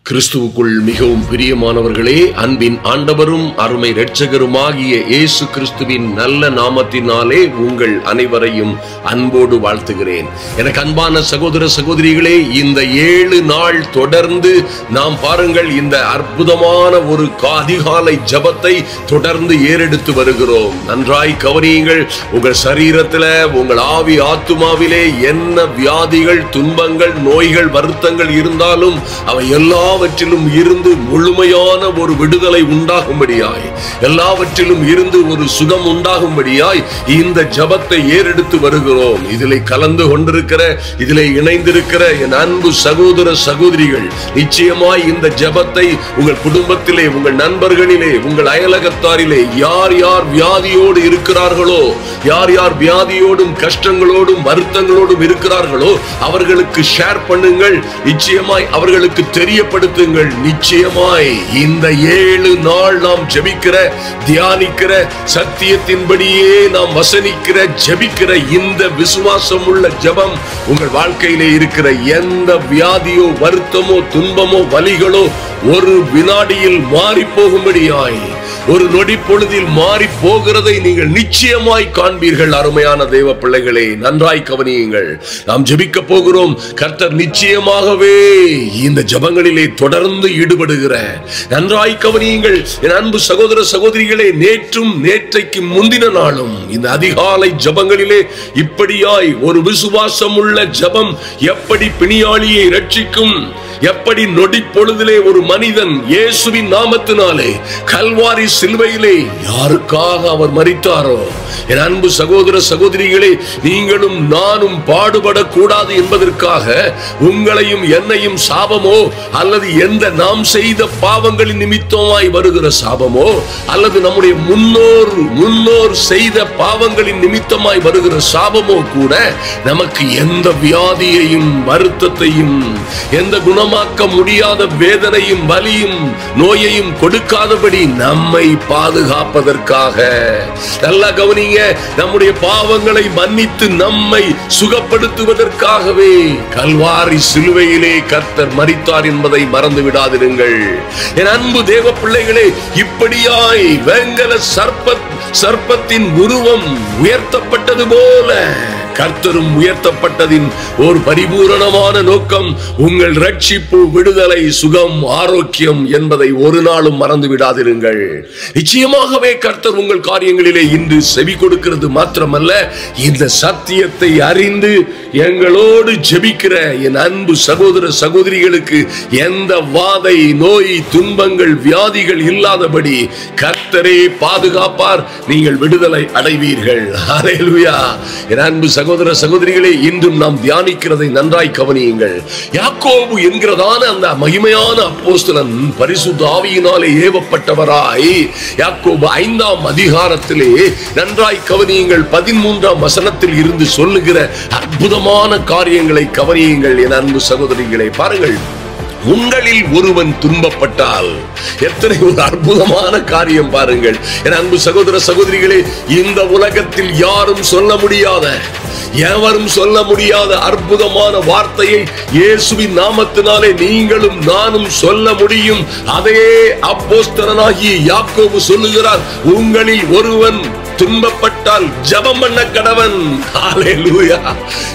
கிறிஸ்துவுக்குள் மிகவும் பிரியமானவர்களே, அன்பின் ஆண்டவரும் அருமை இரட்சகருமாகிய இயேசு கிறிஸ்துவின் நல்ல நாமத்தினாலே உங்கள் அனைவரையும் அன்போடு வாழ்த்துகிறேன். எனக்கு அன்பான சகோதர சகோதரிகளே, இந்த 7 நாள் தொடர்ந்து நாம் பாருங்கள், இந்த அற்புதமான ஒரு அதிகாலை ஜபத்தை தொடர்ந்து ஏறெடுத்து வருகிறோம். நன்றாய் கவனியுங்கள். உங்கள் சரீரத்தில், உங்கள் ஆவி ஆத்துமாவிலே என்ன வியாதிகள், துன்பங்கள், நோய்கள், வருத்தங்கள் இருந்தாலும் அவை எல்லாவற்றிலும் இருந்து முழுமையான ஒரு விடுதலை உண்டாகும்படியாய், எல்லாவற்றிலும் இருந்து ஒரு சுகம் உண்டாகும்படியாய் இந்த ஜபத்தை ஏறெடுத்து வருகிறோம். இதிலே கலந்து கொண்டிருக்கிற, இதிலே இணைந்திருக்கிற என் அன்பு சகோதர சகோதரிகள், நிச்சயமாய் இந்த ஜபத்தை உங்கள் குடும்பத்திலே, உங்கள் நண்பர்களிலே, உங்கள் அயலகத்தாரிலே யார் யார் வியாதியோடு இருக்கிறார்களோ, யார் யார் வியாதியோடும் கஷ்டங்களோடும் வருத்தங்களோடும் இருக்கிறார்களோ அவர்களுக்கு ஷேர் பண்ணுங்கள். நிச்சயமாய் அவர்களுக்கு தெரியப்படுத்துங்கள். நிச்சயமாய் இந்த 7 நாள் நாம் ஜெபிக்கிற, தியானிக்கிற, சத்தியத்தின்படியே நாம் வசனிக்கிற, ஜெபிக்கிற இந்த விசுவாசம் உள்ள ஜெபம் உங்கள் வாழ்க்கையிலே இருக்கிற எந்த வியாதியோ, வருத்தமோ, துன்பமோ, வலிகளோ ஒரு வினாடியில் மாறி போகும்படியாய், ஒரு நொடி பொழுதில் மாறி போகிறதை நீங்கள் நிச்சயமாய் காண்பீர்கள். அருமையான தேவ பிள்ளைகளே, நன்றாய் கவனியுங்கள். நாம் ஜெபிக்க போகிறோம். கர்த்தர் நிச்சயமாகவே இந்த ஜெபங்களிலே தொடர்ந்து ஈடுபடுகிற, நன்றாய் கவனியுங்கள் என் அன்பு சகோதர சகோதரிகளே, நேற்றும் நேற்றைக்கு முந்தின நாளும் இந்த அதிகாலை ஜெபங்களிலே இப்படியாய் ஒரு விசுவாசம் உள்ள ஜெபம் எப்படி பிணியாளியை ரட்சிக்கும், எப்படி நொடி பொழுதிலே ஒரு மனிதன் இயேசுவின் நாமத்தினாலே கல்வாரி சிலுவையிலே யாருக்காக அவர் மரித்தாரோ, என் அன்பு சகோதர சகோதரிகளே, நீங்களும் நானும் பாடுபடக்கூடாது என்பதற்காக உங்களையும் என்னையும் சாபமோ, அல்லது எந்த நாம் செய்த பாவங்களின் நிமித்தமாய் வருகிற சாபமோ, அல்லது நம்முடைய முன்னோர் செய்த பாவங்களின் நிமித்தமாய் வருகிற சாபமோ கூட நமக்கு எந்த வியாதியையும் வருத்தத்தையும், எந்த குணமாக்க முடியாத வேதனையும் வலியும் நோயையும் கொடுக்காதபடி நம்மை பாதுகாப்பதற்காக, நல்லா கவனிங்க, நம்முடைய பாவங்களை மன்னித்து நம்மை சுகப்படுத்துவதற்காகவே கல்வாரி சிலுவையிலே கர்த்தர் மரித்தார் என்பதை மறந்து விடாதிருங்கள். என் அன்பு தேவ பிள்ளைகளே, இப்படியாய் வெங்கல சர்ப்பத்தின் உருவம் உயர்த்தப்பட்டது போல கர்த்தரும் உயர்த்தப்பட்டதின் ஒரு பரிபூரணமான நோக்கம் உங்கள் ரட்சிப்பு, விடுதலை, சுகம், ஆரோக்கியம் என்பதை ஒரு நாளும் மறந்து விடாதிருங்கள். நிச்சயமாகவே கர்த்தர் உங்கள் காரியங்களிலே இன்று செவி கொடுக்கிறது மாத்திரமல்ல, இந்த சத்தியத்தை அறிந்து எங்களோடு ஜெபிக்கிற என் அன்பு சகோதர சகோதரிகளுக்கு எந்த வாதை, நோய், துன்பங்கள், வியாதிகள் இல்லாதபடி கர்த்தரே பாதுகாப்பார். நீங்கள் விடுதலை அடைவீர்கள். ஹல்லேலூயா. என் அன்பு சகோதர சகோதரிகளே, இன்றும் நாம் தியானிக்கிறதை நன்றாய் கவனியுங்கள். யாக்கோபு என்கிறதான அந்த மகிமையான அப்போஸ்தலன் பரிசுத்த ஆவியினாலே ஏவப்பட்டவராய், யாக்கோபு 5ஆம் அதிகாரத்திலே நன்றாய் கவனியுங்கள், 13ஆம் வசனத்தில் இருந்து சொல்லுகிற அற்புதமான காரியங்களை கவனியுங்கள். என் அன்பு சகோதரிகளே, பாருங்கள், உங்களில் ஒருவன் துன்பப்பட்டால், எத்தனை ஒரு அற்புதமான காரியம் பாருங்கள். என் அன்பு சகோதர சகோதரிகளே, இந்த உலகத்தில் யாரும் சொல்ல முடியாத, எவரும் சொல்ல முடியாத அற்புதமான வார்த்தையை இயேசுவின் நாமத்தினாலே நீங்களும் நானும் சொல்ல முடியும். அதே அப்போஸ்தலனாகிய யாக்கோபு சொல்லுகிறார், உங்களில் ஒருவன் துன்பப்பட்டால் ஜெபம் பண்ண கடவன். ஹல்லேலூயா.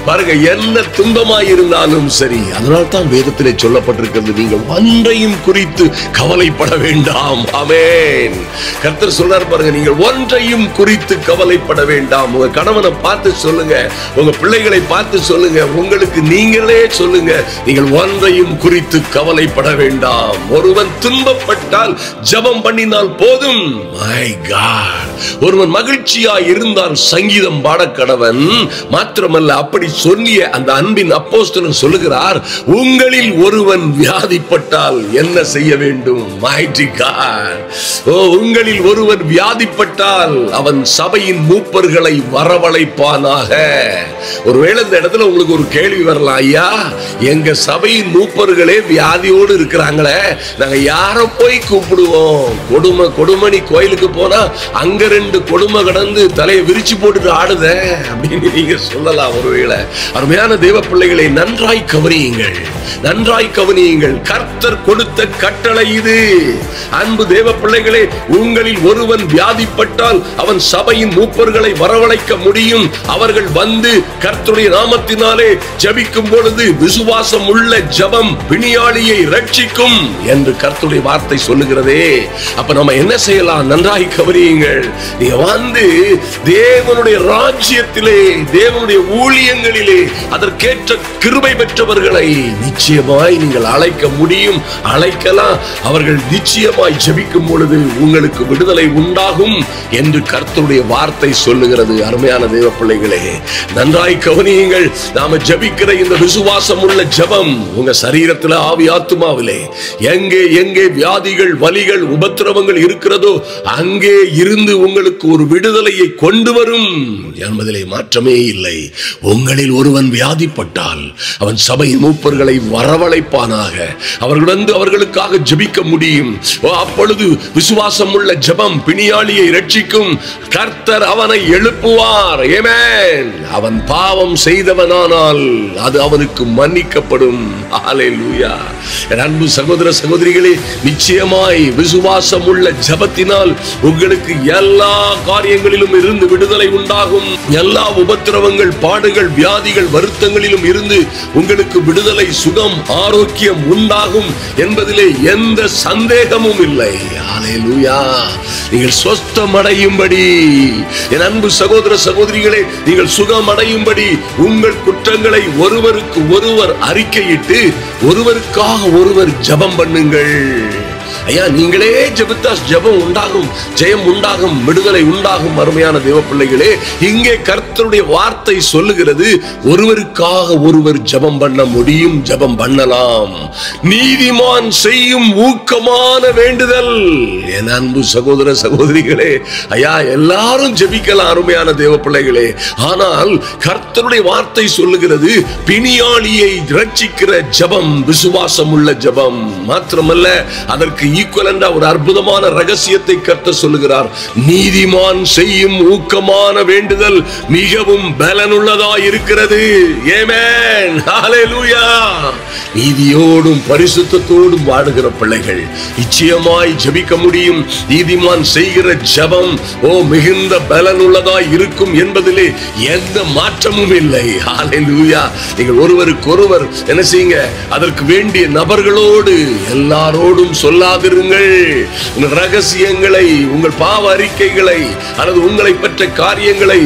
பாருங்க, என்ன துன்பமாய் இருந்தாலும் சரி, அதனால தான் வேதத்திலே சொல்லப்பட்டிருக்கிறது, நீங்கள் ஒன்றையும் குறித்து கவலைப்பட வேண்டாம். ஆமென். கர்த்தர் சொல்றார் பாருங்க, நீங்கள் ஒன்றையும் குறித்து கவலைப்பட வேண்டாம். உங்க கணவனை பார்த்து சொல்லுங்க, உங்க பிள்ளைகளை பார்த்து சொல்லுங்க, உங்களுக்கு நீங்களே சொல்லுங்க, நீங்கள் ஒன்றையும் குறித்து கவலைப்பட வேண்டாம். ஒருவன் துன்பப்பட்டால் ஜெபம் பண்ணினால் போதும். My God. ஒருவன் மகிழ்ச்சியா இருந்தால் சங்கீதம் பாட கடவன். மாத்திரமல்ல, அப்படி சொல்லிய அந்த அன்பின் அப்போஸ்தலன் சொல்லுகிறார், உங்களில் ஒருவன் வியாதிப்பட்டால் என்ன செய்ய வேண்டும்? Mighty God. உங்களில் ஒருவன் வியாதிப்பட்டால் அவன் சபையின் மூப்பர்களை வரவழைப்பானாக. ஒருவேளை இந்த இடத்துல உங்களுக்கு ஒரு கேள்வி வரலாம், ஐயா, எங்க சபையின் மூப்பர்களே வியாதியோடு இருக்கிறாங்களே, நாங்க யார போய் கூப்பிடுவோம்? கொடுமணி கோயிலுக்கு போனா அங்க 2 கொடுமை கடந்து தலையை விரிச்சு போட்டுட்டு ஆடுத அப்படின்னு நீங்க சொல்லலாம். ஒருவேளை அருமையான தேவ பிள்ளைகளை நன்றாய் கவனியுங்கள், நன்றாய் கவனியுங்கள். கர்த்தர் கொடுத்த கட்டளை இது. அன்பு தேவ பிள்ளைகளே, உங்களில் ஒருவன் வியாதிப்பட்டால் அவன் சபையின் மூப்பர்களை வரவழைக்க முடியும். அவர்கள் வந்து கர்த்தருடைய நாமத்தினாலே ஜெபிக்கும் பொழுது விசுவாசம் உள்ள ஜெபம் பிணியாளியை ரட்சிக்கும் என்று கர்த்தருடைய வார்த்தை சொல்லுகிறதே. அப்ப நம்ம என்ன செய்யலாம்? நன்றாய் கவனியுங்கள். நீங்க வந்து தேவனுடைய ராஜ்யத்திலே, தேவனுடைய ஊழியங்களிலே அதற்கேற்ற கிருபை பெற்றவர்களை நிச்சயமாய் நீங்கள் அழைக்க முடியும், அழைக்கலாம். அவர்கள் நிச்சயமாய் ஜெபிக்கும் பொழுது உங்களுக்கு விடுதலை உண்டாகும் என்று கர்த்தருடைய வார்த்தை சொல்லுகிறது. அருமையான தேவ பிள்ளைகளே, நன்றாய் கவனியுங்கள். நாம ஜெபிக்கிற இந்த விசுவாசம் உள்ள ஜெபம் உங்க சரீரத்தில், ஆவி ஆத்துமாவிலே எங்கே எங்கே வியாதிகள், வலிகள், உபத்திரவங்கள் இருக்கிறதோ அங்கே இருந்து உங்களுக்கு ஒரு விடுதலையை கொண்டு வரும் என்பதிலே மாற்றமே இல்லை. உங்களில் ஒருவன் வியாதிப்பட்டால் அவன் சபையின் மூப்பர்களை வரவழைப்பானாக. அவர்கள் வந்து அவர்களுக்காக ஜெபிக்க முடியும். அப்பொழுது விசுவாசம் உள்ள ஜெபம் பிணியாளியை ரட்சிக்கும். கர்த்தர் அவனை எழுப்புவார். ஆமென். அவன் பாவம் செய்தவனானால் அது அவனுக்கு மன்னிக்கப்படும். ஹல்லேலூயா. அன்பு சகோதர சகோதரிகளே, நிச்சயமாய் விசுவாசம் உள்ள ஜெபத்தினால் உங்களுக்கு எல்லா காரியங்களிலும் இருந்து விடுதலை உண்டாகும். எல்லா உபத்திரவங்கள், பாடுகள், வியாதிகள், வருத்தங்களிலும் இருந்து உங்களுக்கு விடுதலை, சுகம், ஆரோக்கியம் உண்டாகும் என்பதிலே எந்த சந்தேகமும் இல்லை. ஹல்லேலூயா. நீங்கள் சொஸ்தம் அடையும்படி, என் அன்பு சகோதர சகோதரிகளே, நீங்கள் சுகம் அடையும்படி உங்கள் குற்றங்களை ஒருவருக்கு ஒருவர் அறிக்கையிட்டு ஒருவருக்காக ஒருவர் ஜெபம் பண்ணுங்கள். ஐயா, நீங்களே ஜெபித்தா ஜெபம் உண்டாகும், ஜெயம் உண்டாகும், விடுதலை உண்டாகும். அருமையான தேவ பிள்ளைகளே, இங்கே கர்த்தருடைய வார்த்தை சொல்லுகிறது, ஒருவருக்காக ஒருவர் ஜெபம் பண்ண முடியும், ஜெபம் பண்ணலாம். நீதிமான் செய்யும் ஊக்கமான வேண்டுதல். என் அன்பு சகோதர சகோதரிகளே, ஐயா, எல்லாரும் ஜெபிக்கலாம் அருமையான தேவ பிள்ளைகளே. ஆனால் கர்த்தருடைய வார்த்தை சொல்லுகிறது, பிணியாளியை ரட்சிக்கிற ஜெபம் விசுவாசம் உள்ள ஜெபம். மாத்திரமல்ல, அதற்கு ஈக்குவலண்டா ஒரு அற்புதமான ரகசியத்தை கர்த்தர் சொல்லுகிறார். நீதிமான் செய்யும் ஊக்கமான வேண்டுதல் மிகவும் பலனுள்ளதாய் இருக்கிறது. ஆமென். ஹல்லேலூயா. நீதியோடும் பரிசுத்தத்தோடும் வாழுகிற பிள்ளைகள் நிச்சயமாய் ஜெபிக்க முடியும். நீதிமான் செய்கிற ஜெபம் மிகுந்த பலனுள்ளதாய் இருக்கும் என்பதிலே எந்த மாற்றமும் இல்லை. ஹல்லேலூயா. நீங்கள் ஒருவருக்கு ஒருவர் என்ன செய்யுங்க? அதற்கு வேண்டிய நபர்களோடு எல்லாரோடும் சொல்லாதிருங்கள். உங்கள் ரகசியங்களை, உங்கள் பாவ அறிக்கைகளை அல்லது உங்களை பெற்ற காரியங்களை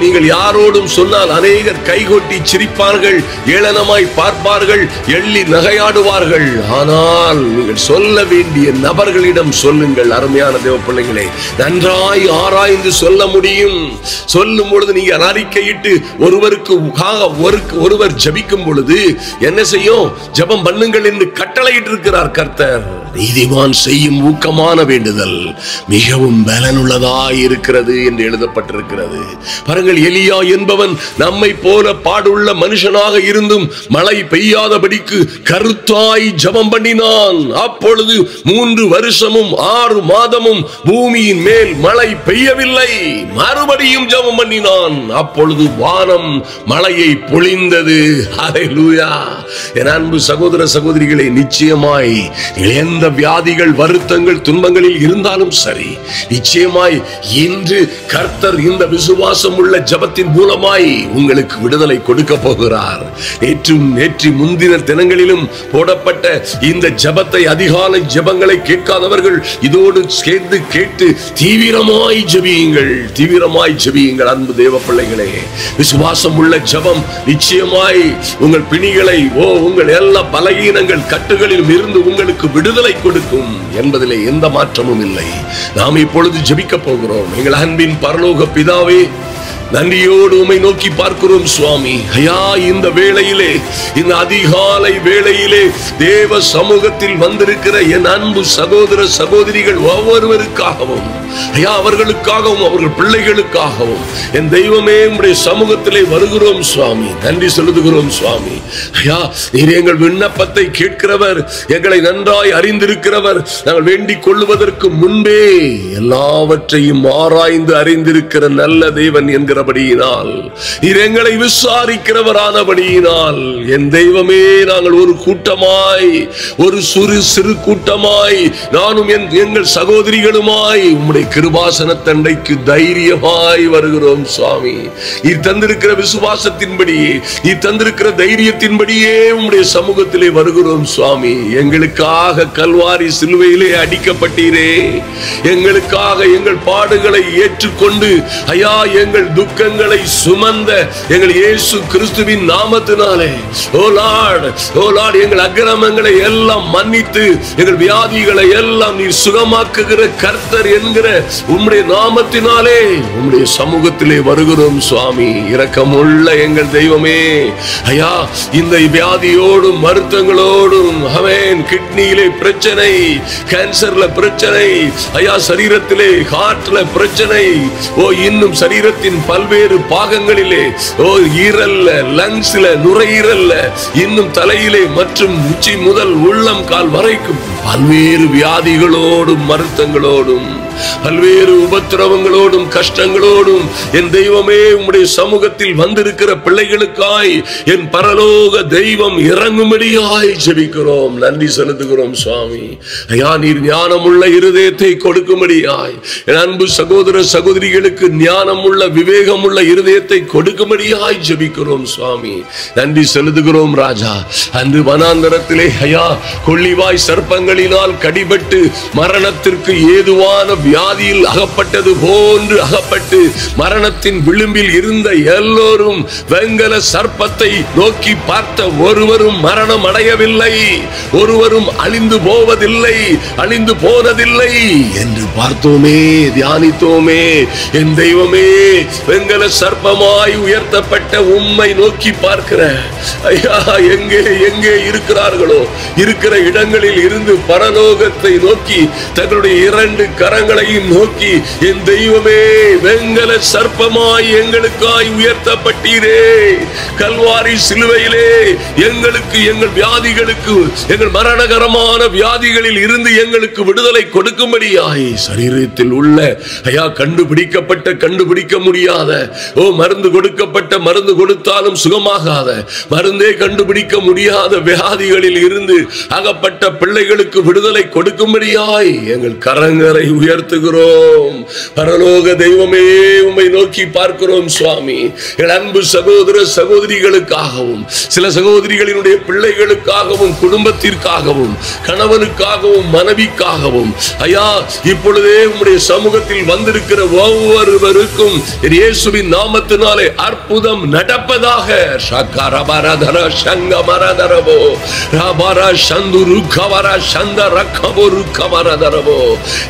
நீங்கள் யாரோடும் சொன்னால் அநேகர் கைகொட்டி சிரிப்பார்கள், ஏளனமாய் பார்ப்பார்கள், எள்ளி நகையாடுவார்கள். ஆனால் நீங்கள் சொல்ல வேண்டிய நபர்களிடம் சொல்லுங்கள். அருமையான தேவ பிள்ளைகளே, நன்றாய் ஆராய்ந்து சொல்ல முடியும். சொல்லும் பொழுது நீங்கள் அறிக்கையிட்டு ஒருவருக்கு ஒருவர் ஜெபிக்கும் பொழுது என்ன செய்யும்? ஜெபம் பண்ணுங்கள் என்று கட்டளையிட்டு இருக்கிறார் கர்த்தர். நீதிமான் செய்யும் ஊக்கமான வேண்டுதல் மிகவும் பலனுள்ளதாய் இருக்கிறது என்று எழுதப்பட்டிருக்கிறது. பாருங்கள், எலியா என்பவன் நம்மை போல பாடுள்ள மனுஷனாக இருந்தும் மழை பெய்யாதபடிக்கு கருத்தாய் ஜெபம் பண்ணினான். அப்பொழுது 3 வருஷமும் 6 மாதமும் பூமியின் மேல் மழை பெய்யவில்லை. மறுபடியும் ஜெபம் பண்ணினான். அப்பொழுது வானம் மழையை பொழிந்தது. ஹல்லேலூயா. என் அன்பு சகோதர சகோதரிகளே, நிச்சயமாய் எந்த வியாதிகள், வருத்தங்கள், துன்பங்களில் இருந்தாலும் சரி, நிச்சயமாய் இன்று கர்த்தர் இந்த விசுவாசம் உள்ள ஜெபத்தின் மூலமாய் உங்களுக்கு விடுதலை கொடுக்க போகிறார். நேற்று முந்தின தினங்களிலும் போடப்பட்ட இந்த ஜெபத்தை, அதிகாலை ஜெபங்களை கேட்காதவர்கள் இதோடு சேர்ந்து கேட்டு தீவிரமாய் ஜெபியுங்கள், தீவிரமாய் ஜெபியுங்கள். அன்பு தேவ பிள்ளைகளே, விசுவாசம் உள்ள ஜெபம் நிச்சயமாய் உங்கள் பிணிகளை, உங்கள் எல்லா பலகீனங்கள், கட்டுகளிலும் இருந்து உங்களுக்கு விடுதலை கொடுக்கும் என்பதிலே எந்த மாற்றமும் இல்லை. நாம் இப்பொழுது ஜெபிக்க போகிறோம். எங்கள் அன்பின் பரலோக பிதாவே, நன்றியோடு உம்மை நோக்கி பார்க்கிறோம் சுவாமி. ஐயா, இந்த வேளையிலே, இந்த அதிகாலை வேளையிலே தேவ சமூகத்தில் வந்திருக்கிற என் அன்பு சகோதர சகோதரிகள் ஒவ்வொருவருக்காகவும், ஐயா, அவர்களுக்காகவும் அவர்கள் பிள்ளைகளுக்காகவும் என் தெய்வமே உம்முடைய சமூகத்திலே வருகிறோம் சுவாமி. நன்றி செலுத்துகிறோம் சுவாமி. ஐயா, நீர் எங்கள் விண்ணப்பத்தை கேட்கிறவர், எங்களை நன்றாய் அறிந்திருக்கிறவர். நாங்கள் வேண்டிக் கொள்வதற்கு முன்பே எல்லாவற்றையும் ஆராய்ந்து அறிந்திருக்கிற நல்ல தேவன் என்கிறபடியினால், நீர் எங்களை விசாரிக்கிறவரானபடியினால், என் தெய்வமே, நாங்கள் ஒரு கூட்டமாய், ஒரு சிறு கூட்டமாய், நானும் எங்கள் சகோதரிகளுமாய் உம்முடைய கிருபாசன தண்டைக்கு தைரியமாய் வருகிறோம் சுவாமி. நீர் தந்திருக்கிற விசுவாசத்தின்படியே, நீர் தந்திருக்கிற தைரியத்தின்படியே உம்முடைய சமூகத்திலே வருகிறோம் சுவாமி. எங்களுக்காக கல்வாரி சிலுவையிலே அடிக்கப்பட்டீரே, எங்களுக்காக எங்கள் பாடுகளை ஏற்றுக்கொண்டு, ஐயா, எங்கள் துக்கங்களை சுமந்த எங்கள் இயேசு கிறிஸ்துவின் நாமத்தினாலே, ஓ லார்ட், ஓ லார்ட், எங்கள் அக்கிரமங்களை எல்லாம் மன்னித்து எங்கள் வியாதிகளை எல்லாம் நீர் சுகமாக்குகிற கர்த்தர் என்கிற உம்முடைய நாமத்தினாலே உம்முடைய சமூகத்திலே வருகிறோம் சுவாமி. இரக்கமுள்ள எங்கள் தெய்வமே, ஐயா, இந்த வியாதியோடும் வருத்தங்களோடும், ஆமென், கிட்னியிலே பிரச்சனை, கேன்சர்ல பிரச்சனை, ஐயா, சரீரத்திலே ஹார்ட்ல பிரச்சனை, ஓ இன்னும் சரீரத்தின் பல்வேறு பாகங்களிலே, ஓ ஈரல்ல, லங்ஸ்ல, நுரையீரல்ல, இன்னும் தலையிலே மற்றும் உச்சி முதல் உள்ளம் கால் வரைக்கும் பல்வேறு வியாதிகளோடும் வருத்தங்களோடும் பல்வேறு உபத்திரவங்களோடும் கஷ்டங்களோடும் என் தெய்வமே உம்முடைய சமூகத்தில் வந்திருக்கிற பிள்ளைகளுக்காய் என் பரலோக தெய்வம் இறங்கும்படியாய் ஜெபிக்கிறோம். நன்றி செலுத்துகிறோம் சுவாமி. ஐயா, நீர் ஞானமுள்ள இருதயத்தை கொடுக்கும்படியாய் என் அன்பு சகோதர சகோதரிகளுக்கு ஞானமுள்ள விவேகமுள்ள இருதயத்தை கொடுக்கும்படியாய் ஜெபிக்கிறோம் சுவாமி. நன்றி செலுத்துகிறோம் ராஜா. அன்று வனாந்தரத்திலே, ஐயா, கொள்ளிவாய் சர்ப்பங்களினால் கடிபட்டு மரணத்திற்கு ஏதுவான வியாதியில் அகப்பட்டது போன்று அகப்பட்டு மரணத்தின் விளிம்பில் இருந்த எல்லோரும் வெங்கல சர்ப்பத்தை நோக்கி பார்த்த ஒருவரும் மரணம் அடையவில்லை, ஒருவரும் அழிந்து போவதில்லை, அழிந்து போனதில்லை என்று பார்த்தோமே, தியானித்தோமே. என் தெய்வமே, வெங்கல சர்ப்பமாய் உயர்த்தப்பட்ட உம்மை நோக்கி பார்க்கிற, ஐயா, எங்கே எங்கே இருக்கிறார்களோ இருக்கிற இடங்களில் இருந்து பரலோகத்தை நோக்கி தங்களுடைய இரண்டு கரங்களையும் நோக்கி, என் தெய்வமே, வெங்கல சர்ப்பமாய் எங்களுக்காய் உயர்த்தப்பட்டீரே, கல்வாரி சிலுவையிலே எங்களுக்கு, எங்கள் வியாதிகளுக்கு, எங்கள் மரணகரமான வியாதிகளில் இருந்து எங்களுக்கு விடுதலை கொடுக்கும்படியாய் சரீரத்தில் உள்ள, ஐயா, கண்டுபிடிக்க முடியாத, ஓ மருந்து கொடுக்கப்பட்ட, மருந்து கொடுத்தாலும் சுகமாகாத, மருந்தே கண்டுபிடிக்க முடியாத வியாதிகளில் இருந்து அகப்பட்ட பிள்ளைகளுக்கு விடுதலை கொடுக்கும்படியாய் எங்கள் கரங்களை உயர்த்துகிறோம். பரலோக தெய்வமே, உம்மை நோக்கி பார்க்கிறோம் சுவாமி. என் அன்பு சகோதர சகோதரிகளுக்காகவும், சில சகோதரிகளினுடைய பிள்ளைகளுக்காகவும், குடும்பத்திற்காகவும், கணவனுக்காகவும், மனைவிக்காகவும், ஐயா, இப்பொழுதே உம்முடைய சமூகத்தில் வந்திருக்கிற ஒவ்வொருவருக்கும் இயேசுவின் நாமத்தினாலே அற்புதம் நடப்பதாக.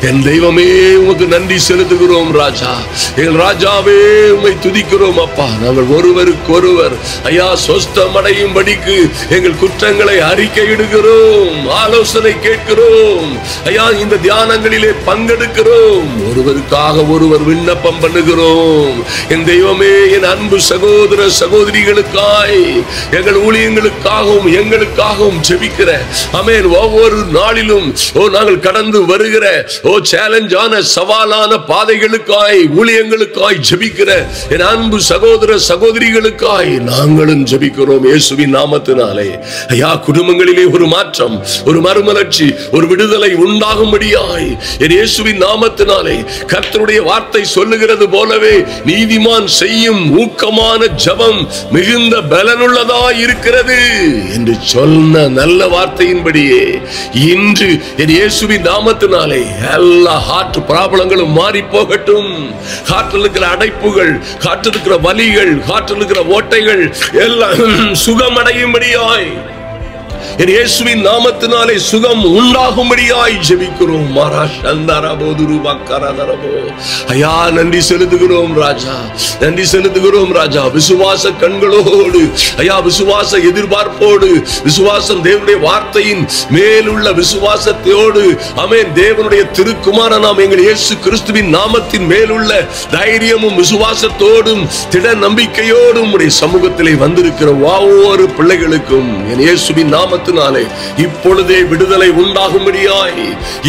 என் தெய்வமே, உமக்கு நன்றி செலுத்துகிறோம் ராஜா. எங்கள் ராஜாவே, உம்மை துதிக்கிறோம் அப்பா. நாங்கள் ஒருவருக்கொருவர், ஐயா, சொஸ்தம் அடையும்படிக்கு எங்கள் குற்றங்களை அறிக்கையிடுகிறோம், ஆலோசனை கேட்கிறோம், ஐயா, இந்த தியானங்களிலே பங்கெடுக்கிறோம், ஒருவருக்காக ஒருவர் விண்ணப்பம் பண்ணுகிறோம். என் தெய்வமே, என் அன்பு சகோதர சகோதரிகளுக்காய், எங்கள் ஊழியங்களுக்காகவும் எங்களுக்காகவும் ஜெபிக்கிற, ஆமென், ஒவ்வொரு நாளிலும், ஓ நாங்கள் கடந்து வருகிற, ஓ சேலஞ்சான சவாலான பாதைகளுக்காய், ஊழியங்களுக்காய் ஜெபிக்கிற என் அன்பு சகோதர சகோதரிகளுக்காய் நாங்களும் ஜெபிக்கிறோம் இயேசுவின் நாமத்தினாலே. ஐயா, குடும்பங்களிலே ஒரு மாற்றம், ஒரு மறுமலர்ச்சி, ஒரு விடுதலை உண்டாகும்படியாய் என் இயேசுவின் நாமத்தினாலே, கர்த்தருடைய வார்த்தை சொல்லுகிறது போலவே, நீதிமான் செய்யும் ஊக்கமான ஜெபம் மிகுந்த பலனுள்ளதாய் இருக்கிறது என்று சொன்ன நல்ல வார்த்தையின்படியே இன்று என் இயேசுவின் நாமத்தினாலே எல்லா ஹார்ட் ப்ராப்ளங்களும் மாறி போகட்டும். ஹார்ட்டில் இருக்கிற அடைப்புகள், ஹார்ட்டில் இருக்கிற வலிகள், ஹார்ட்டில் இருக்கிற ஓட்டைகள் எல்லாம் சுகமடையும்படியாய் என் இயேசுவின் நாமத்தினாலே சுகம் உண்டாகும்படியாய் ஜெபிக்கிறோம். ஐயா நன்றி செலுத்துகிறோம் ராஜா, நன்றி செலுத்துகிறோம் ராஜா. விசுவாச கண்களோடு ஐயா, விசுவாச எதிர்பார்ப்போடு, விசுவாசம் தேவனுடைய வார்த்தையின் மேலுள்ள விசுவாசத்தோடு, ஆமென், தேவனுடைய திருக்குமாரனாம் எங்கள் இயேசு கிறிஸ்துவின் நாமத்தின் மேலுள்ள தைரியமும் விசுவாசத்தோடும் திட நம்பிக்கையோடும் உடைய சமூகத்திலே வந்திருக்கிற ஒவ்வொரு பிள்ளைகளுக்கும் என் இயேசுவின் நாமத்தினாலே இப்பொழுதே விடுதலை உண்டாகும்படியாய்,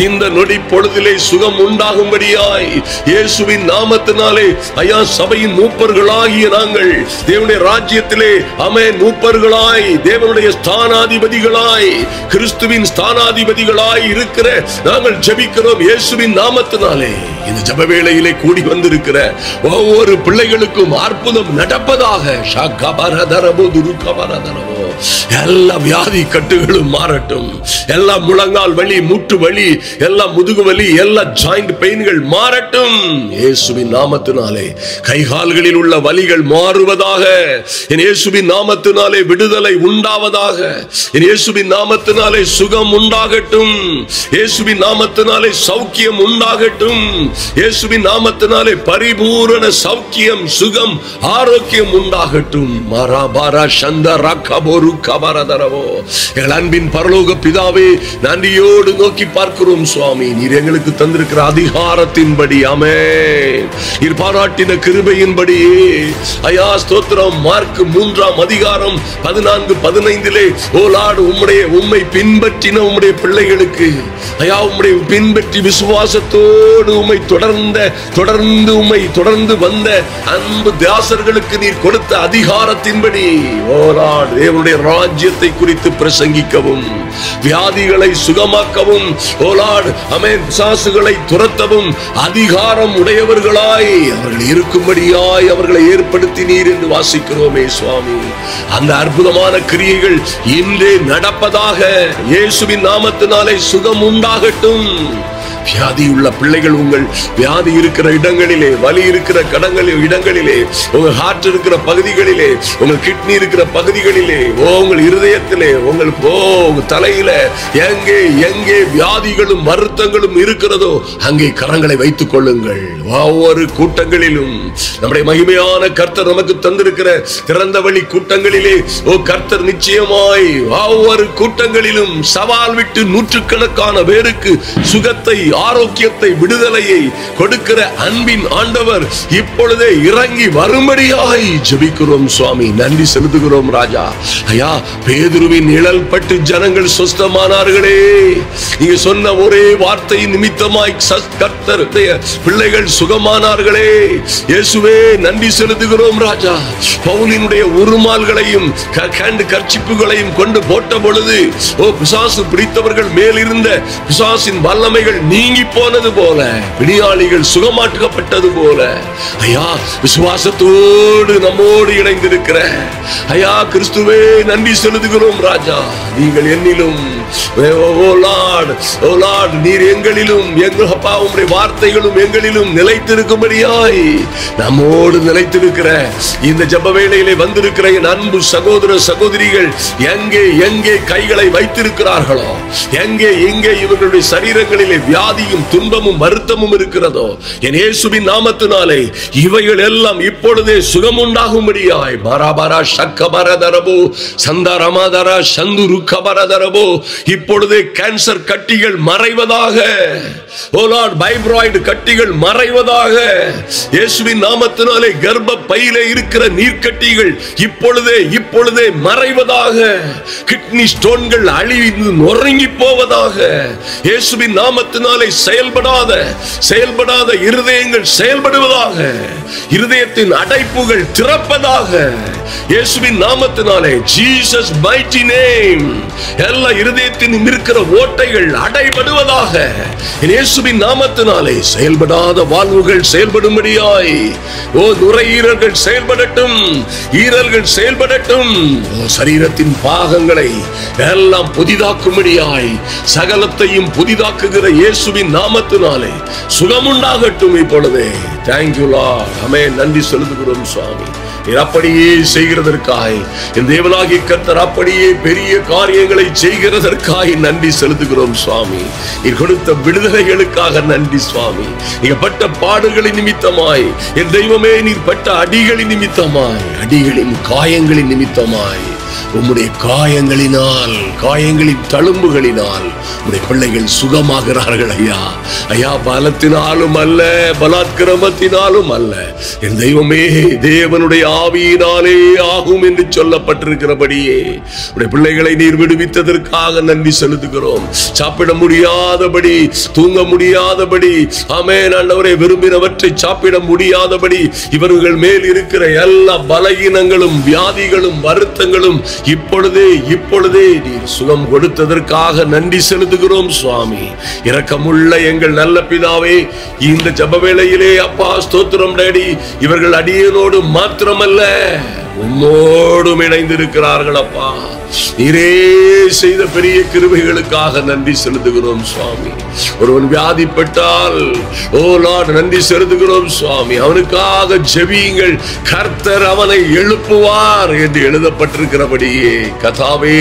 இந்த நொடி பொழுதிலே சுகம் உண்டாகும்படியாய் இயேசுவின் நாமத்தினாலே ஐயா, சபையின் மூப்பர்களாகிய நாங்கள் தேவனுடைய ராஜ்யத்திலே ஆமென் மூப்பர்களாய், தேவனுடைய ஸ்தானாதிபதிகளாய், கிறிஸ்துவின் ஸ்தானாதிபதிகளாய் இருக்கிற நாங்கள் ஜெபிக்கிறோம் இயேசுவின் நாமத்தினாலே. இந்த ஜெப வேளையிலே கூடி வந்திருக்கிற ஒவ்வொரு பிள்ளைகளுக்கும் அற்புதம் நடப்பதாக. எல்லா வியாதி கட்டுகளும் மாறட்டும், எல்லா முழங்கால் வலி, மூட்டு வலி, எல்லா முதுகு வலி, எல்லா ஜாயிண்ட் பெயின்கள் மாறட்டும் இயேசுவின் நாமத்தினாலே. கைகால்களில் உள்ள வலிகள் மாறுவதாக. என் இயேசுவின் நாமத்தினாலே விடுதலை உண்டாவதாக. என் இயேசுவின் நாமத்தினாலே சுகம் உண்டாகட்டும். இயேசுவின் நாமத்தினாலே சௌக்கியம் உண்டாகட்டும். இயேசுவின் நாமத்தினாலே பரிபூரண சௌக்கியம், சுகம், ஆரோக்கியம் உண்டாகட்டும். மராபாரா சந்தரா கபோரு கபரதரவோ. எங்கள் அன்பின் பரலோக பிதாவே, நன்றியோடு நோக்கி பார்க்கிறோம் சுவாமி. நீர் எங்களுக்கு தந்திருக்கிற அதிகாரத்தின்படி, ஆமென், நீர் பாராட்டின கிருபையின்படி ஐயா ஸ்தோத்திரம். மார்க் 3ஆம் அதிகாரம் 14-15 ஓ லார்ட், உம்மை பின்பற்றின உம்முடைய பிள்ளைகளுக்கு ஐயா, உம்முடைய பின்பற்றி விசுவாசத்தோடு உம்மை தொடர்ந்து வந்த அன்பு தாசர்களுக்கு நீர் கொடுத்த அதிகாரத்தின்படி ஓ லார்ட், தேவனுடைய ராஜ்யத்தை குறித்து பிரசங்கிக்கவும், வியாதிகளை சுகமாக்கவும், ஓ லார்ட், ஆமென், பிசாசுகளை துரத்தவும் அதிகாரம் உடையவர்களாய் அவர்கள் இருக்கும்படியாய் அவர்களை ஏற்படுத்தினீர் என்று வாசிக்கிறோமே சுவாமி. அந்த அற்புதமான கிரியைகள் இன்றே நடப்பதாக. இயேசுவின் நாமத்தினாலே சுகம் உண்டாகட்டும். வியாதி உள்ள பிள்ளைகள், உங்கள் வியாதி இருக்கிற இடங்களிலே, வலி இருக்கிற இடங்களிலே, உங்கள் ஹார்ட் இருக்கிற பகுதிகளிலே, உங்கள் கிட்னி இருக்கிற பகுதிகளிலே, உங்கள் இருதயத்திலே, உங்கள் தலையில எங்கே எங்கே வியாதிகளும் வருத்தங்களும் இருக்கிறதோ அங்கே கரங்களை வைத்துக் கொள்ளுங்கள். ஒவ்வொரு கூட்டங்களிலும் நம்முடைய மகிமையான கர்த்தர் நமக்கு தந்திருக்கிற திறந்த வழி கூட்டங்களிலே கர்த்தர் நிச்சயமாய் ஒவ்வொரு கூட்டங்களிலும் சவால் விட்டு நூற்றுக்கணக்கான பேருக்கு சுகத்தை, ஆரோக்கியத்தை, விடுதலையை கொடுக்கிற அன்பின் ஆண்டவர் இப்பொழுதே இறங்கி வரும்படியாய் ஜெபிக்கிறோம் சுவாமி. நன்றி செலுத்துகிறோம் ராஜா. ஐயா, பேதுருவின் நிழல் பட்டு ஜனங்கள் சொஸ்தமானார்களே. நீங்க சொன்ன ஒரே வார்த்தை நிமித்தமாய் கர்த்தருடைய பிள்ளைகள் சுகமானார்களே. இயேசுவே நன்றி செலுத்துகிறோம் ராஜா. பவுலினுடைய உருமால்களையும் கர்ச்சிப்புகளையும் கொண்டு போட்ட பொழுது பிசாசு பிடித்தவர்கள் மேலிருந்த பிசாசின் வல்லமைகள் நீங்கி போனது போல, பிணியாளிகள் சுகமாக்கப்பட்டது போல, ஐயா, விசுவாசத்தோடு நம்மோடு இணைந்திருக்கிற ஐயா கிறிஸ்துவே நன்றி செலுத்துகிறோம் ராஜா. நீங்கள் என்னிலும், நீர் எங்களிலும், எங்கள் அப்பா உம்முடைய வார்த்தைகளும் எங்களிலும் நிலைத்திருக்கும்படியாய் நம்மோடு நிலைத்திருக்கிற இந்த ஜெப வேளையிலே வந்திருக்கிற என் அன்பு சகோதர சகோதரிகள் எங்கே எங்கே கைகளை வைத்திருக்கிறார்களோ, எங்கே எங்கே இவர்களுடைய சரீரங்களிலே வியாதியும் துன்பமும் வருத்தமும் இருக்கிறதோ, என் இயேசுவின் நாமத்தினாலே இவைகள் எல்லாம் இப்பொழுதே சுகம் உண்டாகும்படியாய் மாராபாரா சக்கபரதரபோ சந்தாரமாதரா சந்துரு கபரதரபோ இப்பொழுதே கேன்சர் கட்டிகள் மறைவதாக. ஓ லார்ட், ஃபைப்ராய்டு கட்டிகள் மறைவதாக. இயேசுவின் நாமத்தினாலே கர்ப்ப பையிலே இருக்கிற நீர்க்கட்டிகள் இப்பொழுதே மறைவதாக. கிட்னி ஸ்டோன்கள் அழிந்து நொறுங்கி போவதாக. இயேசுவின் நாமத்தினாலே செயல்படாத இருதயங்கள் செயல்படுவதாக. இருதயத்தின் அடைப்புகள் திறப்பதாக. இயேசுவின் நாமத்தினாலே, ஜீசஸ் மைட்டி நேம், எல்லா இருதயத்தின் இருக்கிற ஓட்டைகள் அடைபடுவதாக. இயேசுவின் நாமத்தினாலே செயல்படாத வாழ்வுகள் செயல்படும்படியாய் நுரையீரல்கள் செயல்படட்டும், ஈரல்கள் செயல்படட்டும். சரீரத்தின் பாகங்களை எல்லாம் புதிதாக்கும்படியாய் சகலத்தையும் புதிதாக்குகிற இயேசுவின் நாமத்தினாலே சுகமுண்டாகட்டும் இப்பொழுதே. Thank you Lord. ஆமென். நன்றி செலுத்துகிறோம் சுவாமி. நீர் அப்படியே செய்கிறதற்காய் என் தேவனாகிய கர்த்தர் அப்படியே பெரிய காரியங்களை செய்கிறதற்காய் நன்றி செலுத்துகிறோம் சுவாமி. நீர் கொடுத்த விடுதலைகளுக்காக நன்றி சுவாமி. நீங்க பட்ட பாடுகளின் நிமித்தமாய் என் தெய்வமே, நீர் பட்ட அடிகளின் நிமித்தமாய், அடிகளின் காயங்களின் நிமித்தமாய், உம்முடைய காயங்களின் தழும்புகளினால் உம்முடைய பிள்ளைகள் சுகமாகிறார்கள் ஐயா. ஐயா, பலத்தினாலும் அல்ல, பலாத்கிரமத்தினாலும் அல்ல, என் தெய்வமே, தேவனுடைய ஆவியினாலே ஆகும் என்று சொல்லப்பட்டிருக்கிறபடியே உடைய பிள்ளைகளை நீர் விடுவித்ததற்காக நன்றி செலுத்துகிறோம். சாப்பிட முடியாதபடி, தூங்க முடியாதபடி, ஆமென் ஆண்டவரே, விரும்பினவற்றை சாப்பிட முடியாதபடி இவர்கள் மேல் இருக்கிற எல்லா பலகீனங்களும், வியாதிகளும், வருத்தங்களும் இப்பொழுதே நீர் சுகம் கொடுத்ததற்காக நன்றி செலுத்துகிறோம் சுவாமி. இரக்கமுள்ள எங்கள் நல்ல பிதாவே, இந்த ஜெப வேளையிலே அப்பா ஸ்தோத்திரம் டாடி, இவர்கள் அடியனோடு மாத்திரமல்ல உம்மோடும் இணைந்திருக்கிறார்கள் அப்பா. நீரே செய்த பெரிய கிருபைகளுக்காக நன்றி செலுத்துகிறோம் சுவாமி. ஒருவன் வியாதிப்பட்டால் ஓ லார்ட் நன்றி செலுத்துகிறோம் சுவாமி. அவனுக்காக ஜெபியுங்கள், கர்த்தர் அவனை எழுப்புவார் என்று எழுதப்பட்டிருக்கிறபடியே கர்த்தாவே,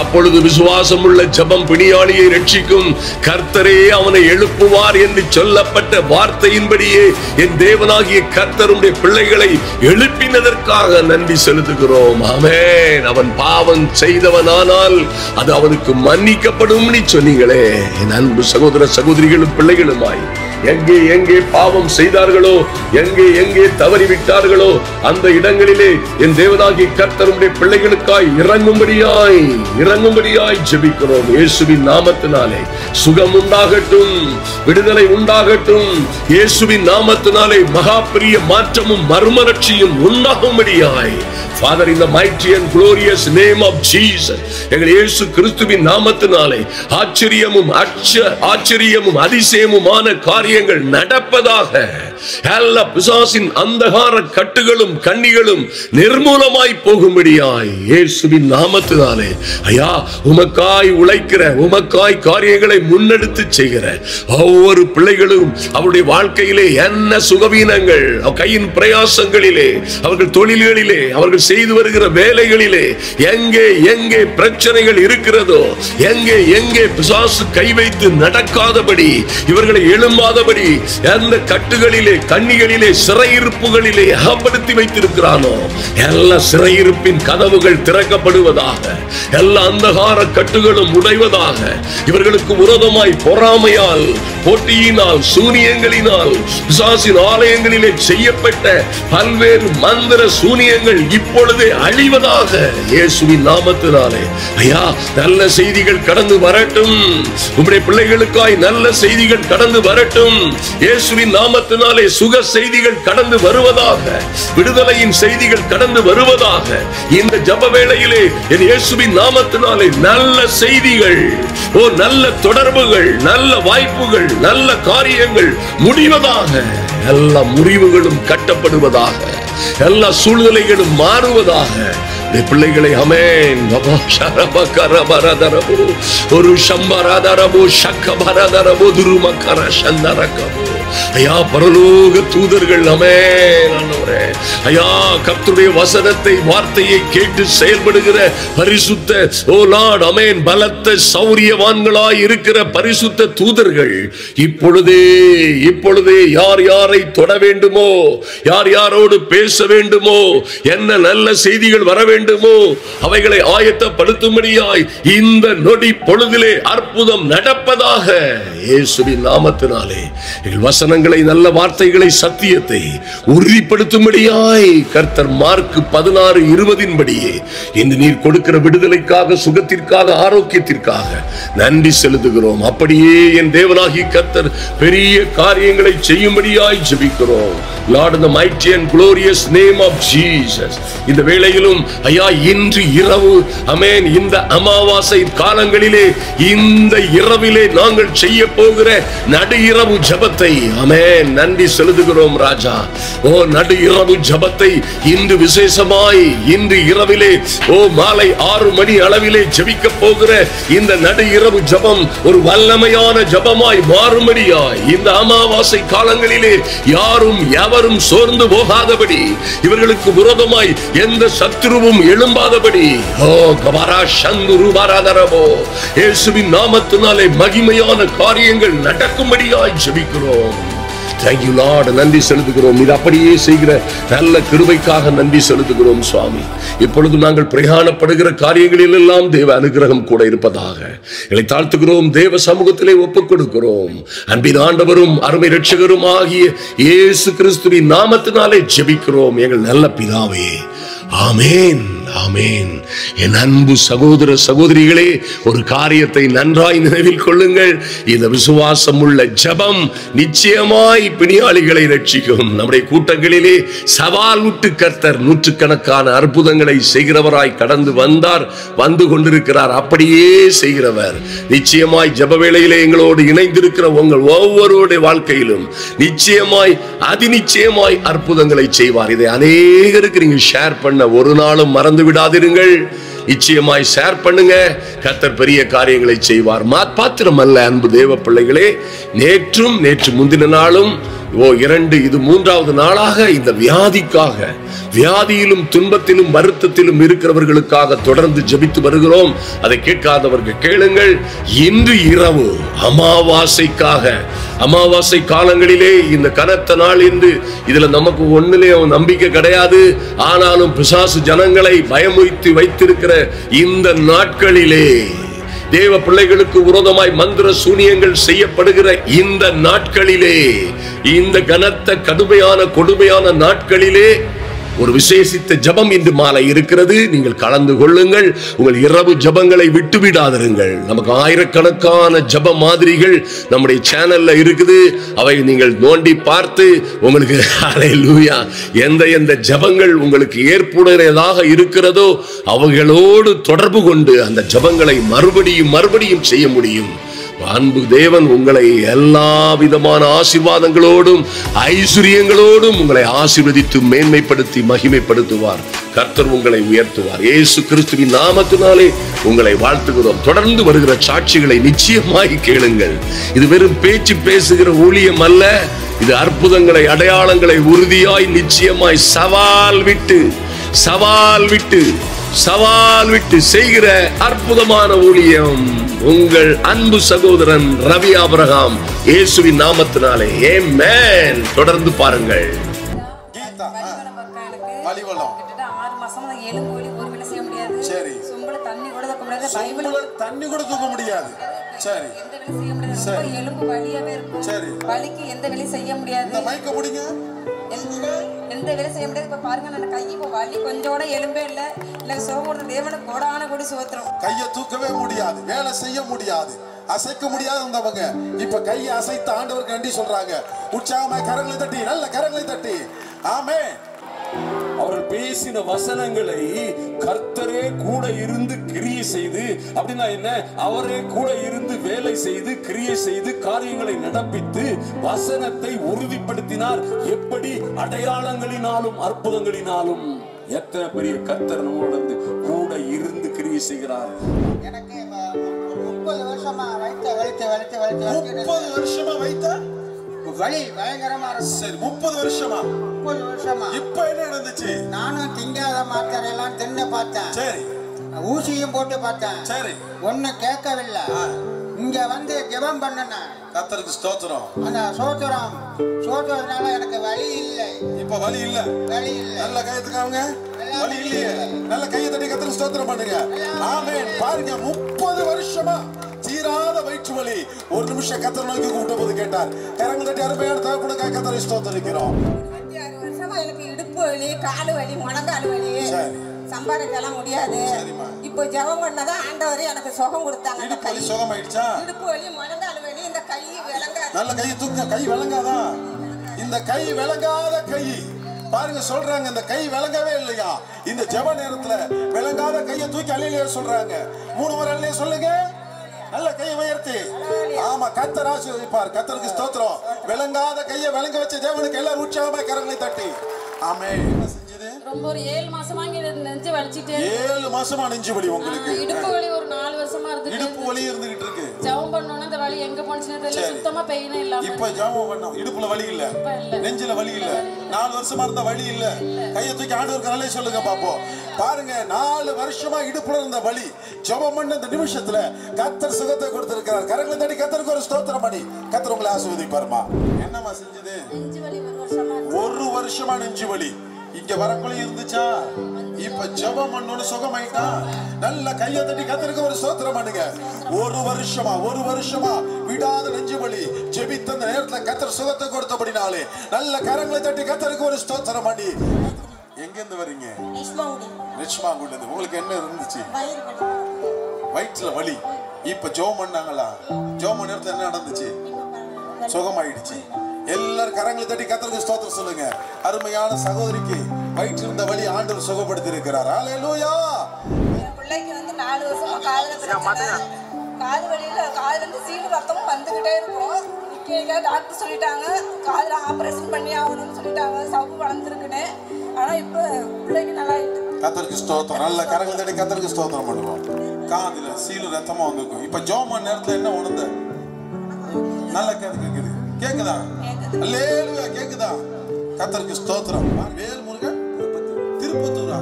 அப்பொழுது விசுவாசம் உள்ள ஜெபம் பிணியாளியை ரட்சிக்கும், கர்த்தரே அவனை எழுப்புவார் என்று சொல்லப்பட்ட வார்த்தையின்படியே என் தேவனாகிய கர்த்தருடைய பிள்ளைகளை எழுப்பினதற்காக நன்றி செலுத்துகிறோம். ஆமென். அவன் பாவம் செய்தவனானால் அது அவனுக்கு மன்னிக்கப்படும் சொன்னீங்களே. என் அன்பு சகோதர சகோதரிகளும் பிள்ளைகளுமாய் எங்கே எங்கே பாவம் செய்தார்களோ, எங்கே தவறிவிட்டார்களோ அந்த இடங்களிலே என் தேவனாகிய கர்த்தருடைய பிள்ளைகளுக்காய் இறங்கும்படியாய் ஜெபிக்கிறோம். இயேசுவின் நாமத்தினாலே சுகம் உண்டாகட்டும், விடுதலை உண்டாகட்டும். இயேசுவின் நாமத்தினாலே மகா பெரிய மாற்றமும் மறுமலர்ச்சியும் உண்டாகும்படியாய் Father, in the mighty and glorious name of Jesus, எங்கள் இயேசு கிறிஸ்துவின் நாமத்தினாலே ஆச்சரியமும் அதிசயமுமான காரியங்கள் நடப்பதாக. எல்லா பிசாசின் அந்தகார கட்டுகளும் கண்ணிகளும் நிர்மூலமாய் போகும்படியாய் இயேசுவின் நாமத்தினாலே ஐயா, உமக்காய் உழைக்கிற, உமக்காய் காரியங்களை முன்னெடுத்து செய்கிற ஒவ்வொரு பிள்ளைகளும் அவருடைய வாழ்க்கையிலே என்ன சுகவீனங்கள், கையின் பிரயாசங்களிலே, அவர்கள் தொழில்களிலே, அவர்கள் செய்து வருகிற வேலைகளிலே எங்கே பிரச்சனைகள் இருக்கிறதோ, எங்கே பிசாசு கை வைத்து நடக்காதபடி, இவர்களை எழும்பாதபடி எந்த கட்டுகளிலே, கண்ணிகளிலே, சிறையிருப்புகளிலே அகப்படுத்தி வைத்திருக்கிறானோ எல்லா சிறையிருப்பின் கதவுகள் திறக்கப்படுவதாக, எல்லா அந்தகார கட்டுகளும் உடைவதாக. இவர்களுக்கு விரோதமாய் பொறாமையால், போட்டியினால், சூனியங்களினால், பிசாசின் ஆலயங்களிலே செய்யப்பட்ட பல்வேறு மந்திர சூனியங்கள் இப்பொழுதே அழிவதாக இயேசுவின் நாமத்தினாலே. ஐயா, நல்ல செய்திகள் கடந்து வரட்டும். உம்முடைய பிள்ளைகளுக்காய் நல்ல செய்திகள் கடந்து வரட்டும். இயேசுவின் நாமத்தினாலே சுக செய்திகள் கடந்து வருவதாக, விடுதலையின் செய்திகள் கடந்து வருவதாக. இந்த ஜெப வேளையிலே என் இயேசுவின் நாமத்தினாலே நல்ல செய்திகள், நல்ல தொடர்புகள், நல்ல வாய்ப்புகள், நல்ல காரியங்கள் முடிவதாக. எல்லா முறிவுகளும் கட்டப்படுவதாக, எல்லா சூழ்நிலைகளும் மாறுவதாக. பிள்ளைகளை அமேன். ஒரு சம்பராதரபோ சக்கபராதரபோ துருமக்கர சந்தரகபோ. ஐயா, பரலோக தூதர்கள் அமேன் ஆண்டவரே. ஐயா, கர்த்தருடைய வசனத்தை, வார்த்தையை கேட்டு செயல்படுகிற பரிசுத்த ஓ லார்ட் அமேன், பலத்த சௌரியவான்களாய் இருக்கிற பரிசுத்த தூதர்கள் இப்பொழுதே யார் யாரை தொட வேண்டுமோ, யார் யாரோடு பேச வேண்டுமோ, என்ன நல்ல செய்திகள் வர வேண்டுமோ அவைகளை ஆயத்தப்படுத்தும்படியாய் இந்த நொடி பொழுதிலே அற்புதம் நடப்பதாக இயேசுவின் நாமத்தினாலே. எங்கள் வசனங்களை, நல்ல வார்த்தைகளை, சத்தியத்தை உறுதிப்படுத்தும்படியாய் கர்த்தர் மார்க் 16:20 படியே இந்த நீர் கொடுக்கிற விடுதலைக்காக, சுகத்திற்காக, ஆரோக்கியத்திற்காக நன்றி செலுத்துகிறோம். அப்படியே என் தேவனாகிய கர்த்தர் பெரிய காரியங்களை செய்யும்படியாய் ஜெபிக்கிறோம். Lord, in the mighty and glorious name of Jesus, இந்த வேளையிலும் ஐயா, இன்று இரவு ஆமென், இந்த அமாவாசை காலங்களிலே இந்த இரவிலே நாங்கள் செய்ய போகிற நடு இரவு ஜெபத்தை ஆமென். நன்றி செலுத்துகிறோம் ராஜா. ஓ நடு இரவு ஜபத்தை இன்று விசேஷமாய் இன்று இரவிலே மாலை 6 மணி அளவிலே ஜெபிக்க போகிற இந்த நடு இரவு ஜபம் ஒரு வல்லமையான ஜபமாய் மாறும்படியாய் இந்த அமாவாசை காலங்களிலே யாரும் எவரும் சோர்ந்து போகாதபடி, இவர்களுக்கு விரோதமாய் எந்த சத்துருவும் எழும்பாதபடி இயேசுவின் நாமத்தினாலே மகிமையான காரியங்கள் நடக்கும்படியாய் ஜெபிக்கிறோம். Thank you Lord. நன்றி செலுத்துகிறோம். இது அப்படியே செய்கிற நல்ல கிருபைக்காக நன்றி செலுத்துகிறோம் சுவாமி. இப்பொழுது நாங்கள் பிரயாணப்படுகிற காரியங்களில் எல்லாம் தேவ அனுகிரகம் கூட இருப்பதாக எங்களை தாழ்த்துகிறோம். தேவ சமூகத்திலே ஒப்புக் கொடுக்கிறோம். அன்பின் ஆண்டவரும் அருமை இரட்சகரும் ஆகிய இயேசு கிறிஸ்துவின் நாமத்தினாலே ஜெபிக்கிறோம் எங்கள் நல்ல பிதாவே. ஆமென், ஆமென். என் அன்பு சகோதர சகோதரிகளே, ஒரு காரியத்தை நன்றாய் நினைவில் கொள்ளுங்கள். இந்த விசுவாசம் உள்ள ஜெபம் நிச்சயமாய் பிணியாளிகளை ரட்சிக்கும். நம்முடைய கூட்டங்களிலே சவால் விட்டு கர்த்தர் நூற்றுக்கணக்கான அற்புதங்களை செய்கிறவராய் கடந்து வந்தார், வந்து கொண்டிருக்கிறார். அப்படியே செய்கிறவர் நிச்சயமாய் ஜெப வேளையிலே எங்களோடு இணைந்திருக்கிற உங்கள் ஒவ்வொருடைய வாழ்க்கையிலும் நிச்சயமாய் அதிநிச்சயமாய் அற்புதங்களை செய்வார். இதை அநேகருக்கு நீங்க ஷேர் பண்ண ஒரு நாளும் மறந்து விடாதிருங்கள். நிச்சயமாய் ஷேர் பண்ணுங்க. கர்த்தர் பெரிய காரியங்களை செய்வார். மாத்திரம் அல்ல அன்பு தேவ பிள்ளைகளே, நேற்று முந்தின நாளும் இது 3வது நாளாக இந்த வியாதியிலும் துன்பத்திலும் வருத்தத்திலும் இருக்கிறவர்களுக்காக தொடர்ந்து ஜெபித்து வருகிறோம். அதை கேட்காதவர்கள் கேளுங்கள். இன்று இரவு அமாவாசை காலங்களிலே இந்த கனத்த நாள் என்று இதுல நமக்கு ஒண்ணுலயும் நம்பிக்கை கிடையாது. ஆனாலும் பிசாசு ஜனங்களை பயமுறுத்தி வைத்திருக்கிற இந்த நாட்களிலே, தேவ பிள்ளைகளுக்கு விரோதமாய் மந்திர சூனியங்கள் செய்யப்படுகிற இந்த நாட்களிலே, இந்த கனத்த கொடுமையான நாட்களிலே ஒரு விசேஷித்த ஜபம் இன்று மாலை இருக்கிறது. நீங்கள் கலந்து கொள்ளுங்கள். உங்கள் இரவு ஜபங்களை விட்டு விடாதிருங்கள். நமக்கு ஆயிரக்கணக்கான ஜப மாதிரிகள் நம்முடைய சேனல்ல இருக்குது. அவை நீங்கள் நோண்டி பார்த்து உங்களுக்கு ஹல்லேலூயா எந்த ஜபங்கள் உங்களுக்கு ஏற்புடையதாக இருக்கிறதோ அவைகளோடு தொடர்பு கொண்டு அந்த ஜபங்களை மறுபடியும் செய்ய முடியும். அன்பு தேவன் உங்களை எல்லா விதமான ஆசீர்வாதங்களோடும் ஐஸ்வரியங்களோடும் உங்களை ஆசீர்வதித்து மேன்மைப்படுத்தி மகிமைப்படுத்துவார். கர்த்தர் உங்களை உயர்த்துவார். இயேசு கிறிஸ்துவின் நாமத்தினாலே உங்களை வாழ்த்துகிறோம். தொடர்ந்து வருகிற சாட்சிகளை நிச்சயமாய் கேளுங்கள். இது வெறும் பேச்சு பேசுகிற ஊழியம் அல்ல. இது அற்புதங்களை அடையாளங்களை உறுதியாய் நிச்சயமாய் சவால் விட்டு செய்கிற அற்புதமான ஊழியம். உங்கள் அன்பு சகோதரன் ரவி ஆபிரகாம், இயேசுவின் நாமத்தினாலே ஆமென். தொடர்ந்து பாருங்கள். தண்ணி கூட தூக்க முடியாது. சரி, எலும்பு வலியாவே இருக்கும். வலிக்கு எந்த வேலையும் செய்ய முடியாது. எந்த வேலை செய்ய முடியாது. இப்ப பாருங்க, நான் கை இப்ப வலி கொஞ்சோட எலும்பே இல்ல சோமோட தேவனை கோடான கொடி சோத்திரம். கையை தூக்கவே முடியாது, வேலை செய்ய முடியாது, அசைக்க முடியாது. வந்தவங்க இப்ப கையை அசைத்து ஆண்டவருக்கு நன்றி சொல்றாங்க. உற்சாகமாய் கரங்களை தட்டி, நல்ல கரங்களை தட்டி ஆமென். அவர்கள் பேசின வசனங்களை கர்த்தரே கூட இருந்து கிரியை செய்து, அப்படின்னா என்ன? அவரே கூட இருந்து வேலை செய்து கிரியை செய்து காரியங்களை நடப்பித்து வசனத்தை உறுதிப்படுத்தினார். எப்படி? அடையாளங்களினாலும் அற்புதங்களினாலும். எத்தனை பெரிய கர்த்தர் நம்மளோட கூட இருந்து கிரியை செய்கிறார். எனக்கு 30 வருஷமா வைத்த வலி பயங்கரமா இருக்கு. சரி, 30 வருஷமா இப்ப என்ன நடந்துச்சு? நானும் திங்காத மாத்திரை எல்லாம் தின்னு பார்த்தேன். சரி, ஊசியும் போட்டு பார்த்தேன். சரி, ஒன்னும் கேட்கவில்லை. இங்க வந்து ஜெபம் பண்ணன. கர்த்தருக்கு ஸ்தோத்திரம். அந்த சோத்திரனால எனக்கு வலி இல்லை. இப்ப வலி இல்ல. நல்ல கையத்துக்காங்க. வலி இல்லையே. நல்ல கையை தட்டி கர்த்தருக்கு ஸ்தோத்திரம் பண்ணுங்க. ஆமென். பாருங்க, 30 வருஷமா தீராத வயிற்று வலி. ஒரு நிமிஷம் கர்த்தர் நோக்கி கூப்பிட்டபோது கேட்டார். கரங்கள் தட்டி அருமையான தகப்பனுக்காக கர்த்தரை ஸ்தோத்திரிக்கிறோம். 26 வருஷமா எனக்கு இடுப்பு வலி, காலு வலி, முழங்கால் வலி, சம்பாதிக்கலாம் முடியாது. இப்போ ஜெபம் பண்ணதான் ஆண்டவரே எனக்கு சுகம் கொடுத்தாங்க. இடுப்பு வலி சுகமாயிடுச்சா? இடுப்பு வலி, முழங்கால் வலி, இந்த கை விளங்காது. நல்ல கையை தூக்க. கை விளங்காதா? இந்த கை விளங்காத கை. பாருங்க, சொல்றாங்க இந்த கை விளங்கவே இல்லையா? இந்த ஜெப நேரத்துல விளங்காத கையை தூக்கி அள்ளிலே சொல்றாங்க. 3 முறை அள்ளிலே சொல்லுங்க. நல்ல கையை உயர்த்தி. ஆமா, கர்த்தர் ஆசீர்வதிப்பார். கர்த்தருக்கு ஸ்தோத்திரம். விளங்காத கையை விளங்க வச்ச தேவனுக்கு எல்லாரும் உற்சாகமா கரங்களை தட்டி ஆமென். என்ன செஞ்சது? ரொம்ப ஒரு 7 மாசமா இங்க நெஞ்சு வலிச்சிட்டே. 7 மாசமா நெஞ்சு வலி உங்களுக்கு. இடுப்பு வலி ஒரு 4 வருஷமா இருக்கு. இடுப்பு வலி இருந்துகிட்டு இருக்கு. ஜெபம் பண்ணனும் இந்த வலி எங்க போனுச்சுன்னு தெரியல. சுத்தமா பெயினே இல்ல. இப்ப ஜெபம் பண்ணோம். இடுப்புல வலி இல்ல. நெஞ்சில வலி இல்ல. 4 வருஷமா இருந்த வலி இல்ல. கையை தூக்கி ஆண்டவருக்கு நல்ல சொல்லுங்க பாப்போம். பாருங்க, 4 வருஷமா இடுப்புல இருந்த வலி ஜெபம் பண்ண இந்த நிமிஷத்துல கர்த்தர் சுகத்தை கொடுத்திருக்கிறார். கரங்களை தட்டி கர்த்தருக்கு ஒரு ஸ்தோத்திரம் பண்ணி கர்த்தர் உங்களை ஆசீர்வதிப்பார்மா. என்னமா செஞ்சது? நெஞ்சு வலி 1 வருஷமா. 1 வருஷமா நெஞ்சு வலி இங்க வரக்குள்ள இருந்துச்சா? இப்ப ஜெபம் பண்ணோன்னு சுகமாயிட்டா? நல்ல கையை தட்டி கர்த்தருக்கு ஒரு ஸ்தோத்திரம் பண்ணுங்க. 1 வருஷமா விடாத நெஞ்சு வலி ஜெபித்த அந்த நேரத்துல கர்த்தர் சுகத்தை கொடுத்தபடினாலே நல்ல கரங்களை தட்டி கர்த்தருக்கு ஒரு ஸ்தோத்திரம் பண்ணி. எங்க இருந்து வரீங்க? ரிச்மாங்குடில இருந்து. உங்களுக்கு என்ன இருந்துச்சு? வயிற்றுல வலி. இப்ப ஜெபம் பண்ணாங்களா? ஜெபம் பண்ண நேரத்துல என்ன நடந்துச்சு? சுகமாயிடுச்சு. எல்லாரும் கரங்களை தட்டி கர்த்தருக்கு ஸ்தோத்திரம் சொல்லுங்க. அருமையான சகோதரிக்கு வயிற்றில் இருந்த வலி ஆண்டவர் சுகப்படுத்தி இருக்கிறார். ஹல்லேலூயா. என் பிள்ளைக்கு வந்து 4 வருஷமா காது வலியில காதுல இருந்து சீடு ரத்தமும் வந்துகிட்டே இருக்கும். டாக்டர் சொல்லிட்டாங்க காதுல ஆபரேஷன் பண்ணி ஆகணும்னு சொல்லிட்டாங்க. சவ்வு வளர்ந்துருக்குன்னு. ஆனா இப்ப பிள்ளைக்கு நல்லா ஆயிட்டு. கர்த்தருக்கு ஸ்தோத்திரம். நல்ல கரங்களை தட்டி கர்த்தருக்கு ஸ்தோத்திரம் பண்ணுவோம். காதுல சீடு ரத்தமா வந்திருக்கும். இப்ப ஜெபம் நேரத்துல என்ன உணர்ந்த? நல்ல கேக்குது. கேக்குதா? அல்லேலூயா. கேக்குதா? கர்த்தருக்கு ஸ்தோத்திரம். வேல்முருகன் திருப்பத்தூரா?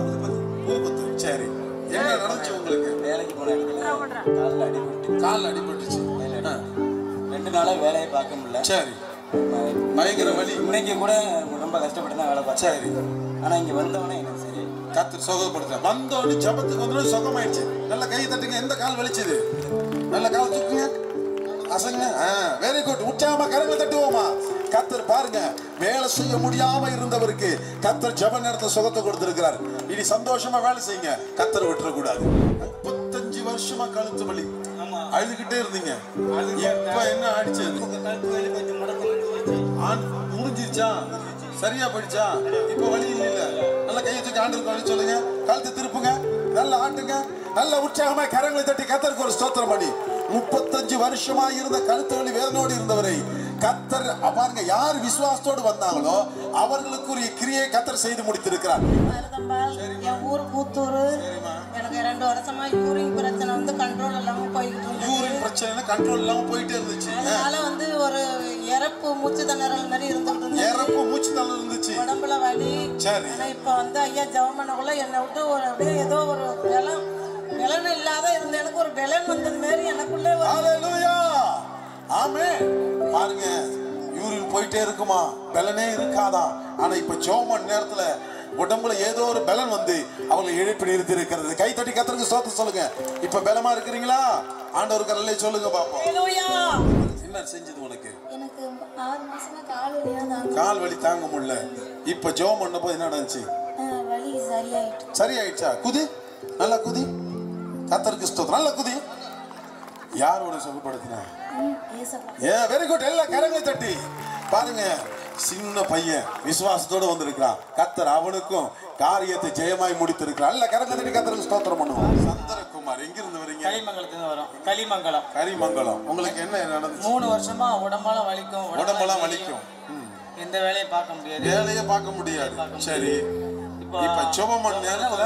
புதுப்பத்தூர். சரி, என்ன நடந்துச்சு உங்களுக்கு? வேலைக்கு போன இடத்துல கால்ல அடிபட்டுச்சு. 2 நாளா வேலையை பார்க்க முடியல. சரி, பயங்கர வலி. இன்னைக்கு கூட ரொம்ப கஷ்டப்பட்டு தான் வேலை பார்த்தேன். சரி, ஆனா இங்க வந்தவனே எனக்கு சரி கர்த்தர் சுகப்படுத்த வந்தோன்னு ஜபத்துக்கு வந்து சுகமாயிடுச்சு. நல்ல கை தட்டுங்க. எந்த கால் வலிச்சது? நல்ல கால் தூக்குங்க, அசங்க. Very good. உற்சாகமா கரங்களை தட்டுவோமா? கர்த்தர் பாருங்க, வேலை செய்ய முடியாம இருந்தவருக்கு கர்த்தர் ஜெப நேரத்துல சுகத்தை கொடுத்திருக்கிறார். இனி சந்தோஷமா வேலை செய்யுங்க. கர்த்தர் விட்டுற கூடாது. 35 வருஷமா கழுத்து வலி அழுதுகிட்டே இருந்தீங்க. இப்ப என்ன ஆயிடுச்சு? முடிஞ்சிருச்சா? சரியா போயிடுச்சா? இப்ப வலி இல்ல. நல்ல கையை தூக்கி ஆண்டவருக்கு வழி சொல்லுங்க. கழுத்து திருப்புங்க. நல்ல ஆட்டுங்க. நல்ல உற்சாகமா கரங்களை தட்டி கர்த்தருக்கு ஒரு ஸ்தோத்திரம் பண்ணி 35 வருஷமா இருந்த கழுத்து வலி வேதனோடு இருந்தவரை கர்த்தர் பாருங்க, யார் விசுவாசத்தோடு வந்தாங்களோ அவர்களுக்குரிய கிரியை கர்த்தர் செய்து முடித்திருக்கிறார். என் ஊர் கூத்தூர். எனக்கு 2 வருஷமா யூரின் பிரச்சனை வந்து கண்ட்ரோல் இல்லாம போயிட்டு இருந்துச்சு. யூரின் பிரச்சனை கண்ட்ரோல் இல்லாம போயிட்டே இருந்துச்சு. அதனால வந்து ஒரு இறப்பு மூச்சு திணறல் மாதிரி இருந்துச்சு. இறப்பு மூச்சு திணறல் இருந்துச்சு. உடம்புல வலி. சரி. ஆனா இப்ப வந்து ஐயா ஜெபம் பண்ணக்குள்ள என்னை விட்டு ஒரு அப்படியே ஏதோ ஒரு பலன் இல்லாத இருந்த எனக்கு ஒரு பலன் வந்தது மாதிரி எனக்குள்ள. ஹல்லேலூயா. ஆமென். பாருங்க, யூரின் போயிட்டே இருக்குமா, பலனே இருக்காதான். ஆனா இப்ப ஜெபம் நேரத்துல உடம்புல ஏதோ ஒரு பலன் வந்து அவங்களை எழுப்பி நிறுத்தி இருக்கிறது. கை தட்டி கர்த்தருக்கு ஸ்தோத்திரம் சொல்லுங்க. இப்ப பலமா இருக்கிறீங்களா? ஆண்டவருக்கு நல்ல சொல்லுங்க பாப்போம். ஹல்லேலூயா. என்ன செஞ்சது உனக்கு? எனக்கு 6 மாசமா கால் வலி தாங்க முடியல. இப்ப ஜெபம் பண்ணப்போ என்ன நடந்துச்சு? வலி சரியாயிட்டு. சரியாயிடுச்சா? குதி, நல்லா குதி. கர்த்தருக்கு ஸ்தோத்திரம். நல்லா குதி. யாரோட சுகப்படுத்தினா? Very good. எல்லா கரங்களை தட்டி பாருங்க. சின்ன பையன் விசுவாசத்தோடு வந்திருக்கிறான். கர்த்தர் அவனுக்கும் காரியத்தை ஜெயமாய் முடித்திருக்கிறார். நல்ல கரங்களை தட்டி கர்த்தருக்கு ஸ்தோத்திரம் பண்ணுவோம். சந்திரகுமார், எங்க இருந்து வரீங்க? கலிமங்கலத்துல வரோம். கலிமங்கலம். கரிமங்கலம். உங்களுக்கு என்ன நடந்துச்சு? 3 வருஷமா உடம்பெல்லாம் வலிக்கும். உடம்பெல்லாம் வலிக்கும். எந்த வேலையை பார்க்க முடியாது. வேலையை பார்க்க முடியாது. சரி, இப்ப ஜெபம் பண்ண நேரத்துல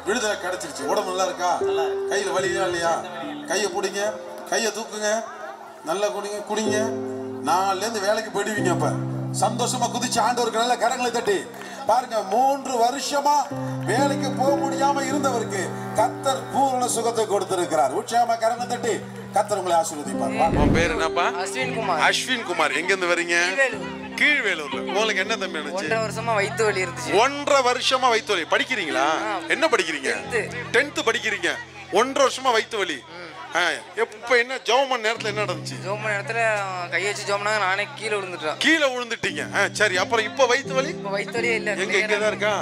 விடுதலை கிடைச்சிருச்சு. உடம்பு நல்லா இருக்கா? கையில வலியா இல்லையா? கையை பிடிங்க, கையை தூக்குங்க, நல்லா குடிங்க குடிங்க. 4ல இருந்து வேலைக்கு போயிடுவீங்க. அப்ப சந்தோஷமா குதிச்சு ஆண்டவருக்கு நல்ல கரங்களை தட்டி பாருங்க. 3 வருஷமா வேலைக்கு போக முடியாம இருந்தவருக்கு கர்த்தர் பூரண சுகத்தை கொடுத்திருக்கிறார். உற்சாகமா கரங்களை தட்டி கர்த்தர் உங்களை ஆசீர்வதிப்பார். உன் பேர் என்னப்பா? அஸ்வின் குமார். எங்க இருந்து வரீங்க? கீழ்வேலூர்ல. உங்களுக்கு என்ன தம்பி நடந்துச்சு? 1.5 வருஷமா வயித்து வலி இருந்துச்சு. 1.5 வருஷமா வயித்து வலி. படிக்கிறீங்களா? என்ன படிக்கிறீங்க? 10th படிக்கிறீங்க. 1.5 வருஷமா வயித்து வலி. எப்ப என்ன ஜெபம் நேரத்துல என்ன நடந்துச்சு? ஜெபம் நேரத்துல கை வச்சு ஜெபம்னா நானே கீழே விழுந்துட்டேன். கீழே விழுந்துட்டீங்க. சரி, அப்புறம் இப்ப வயித்து வலி? இப்ப வயித்து வலியே இல்ல. எங்க இங்கதான் இருக்கா?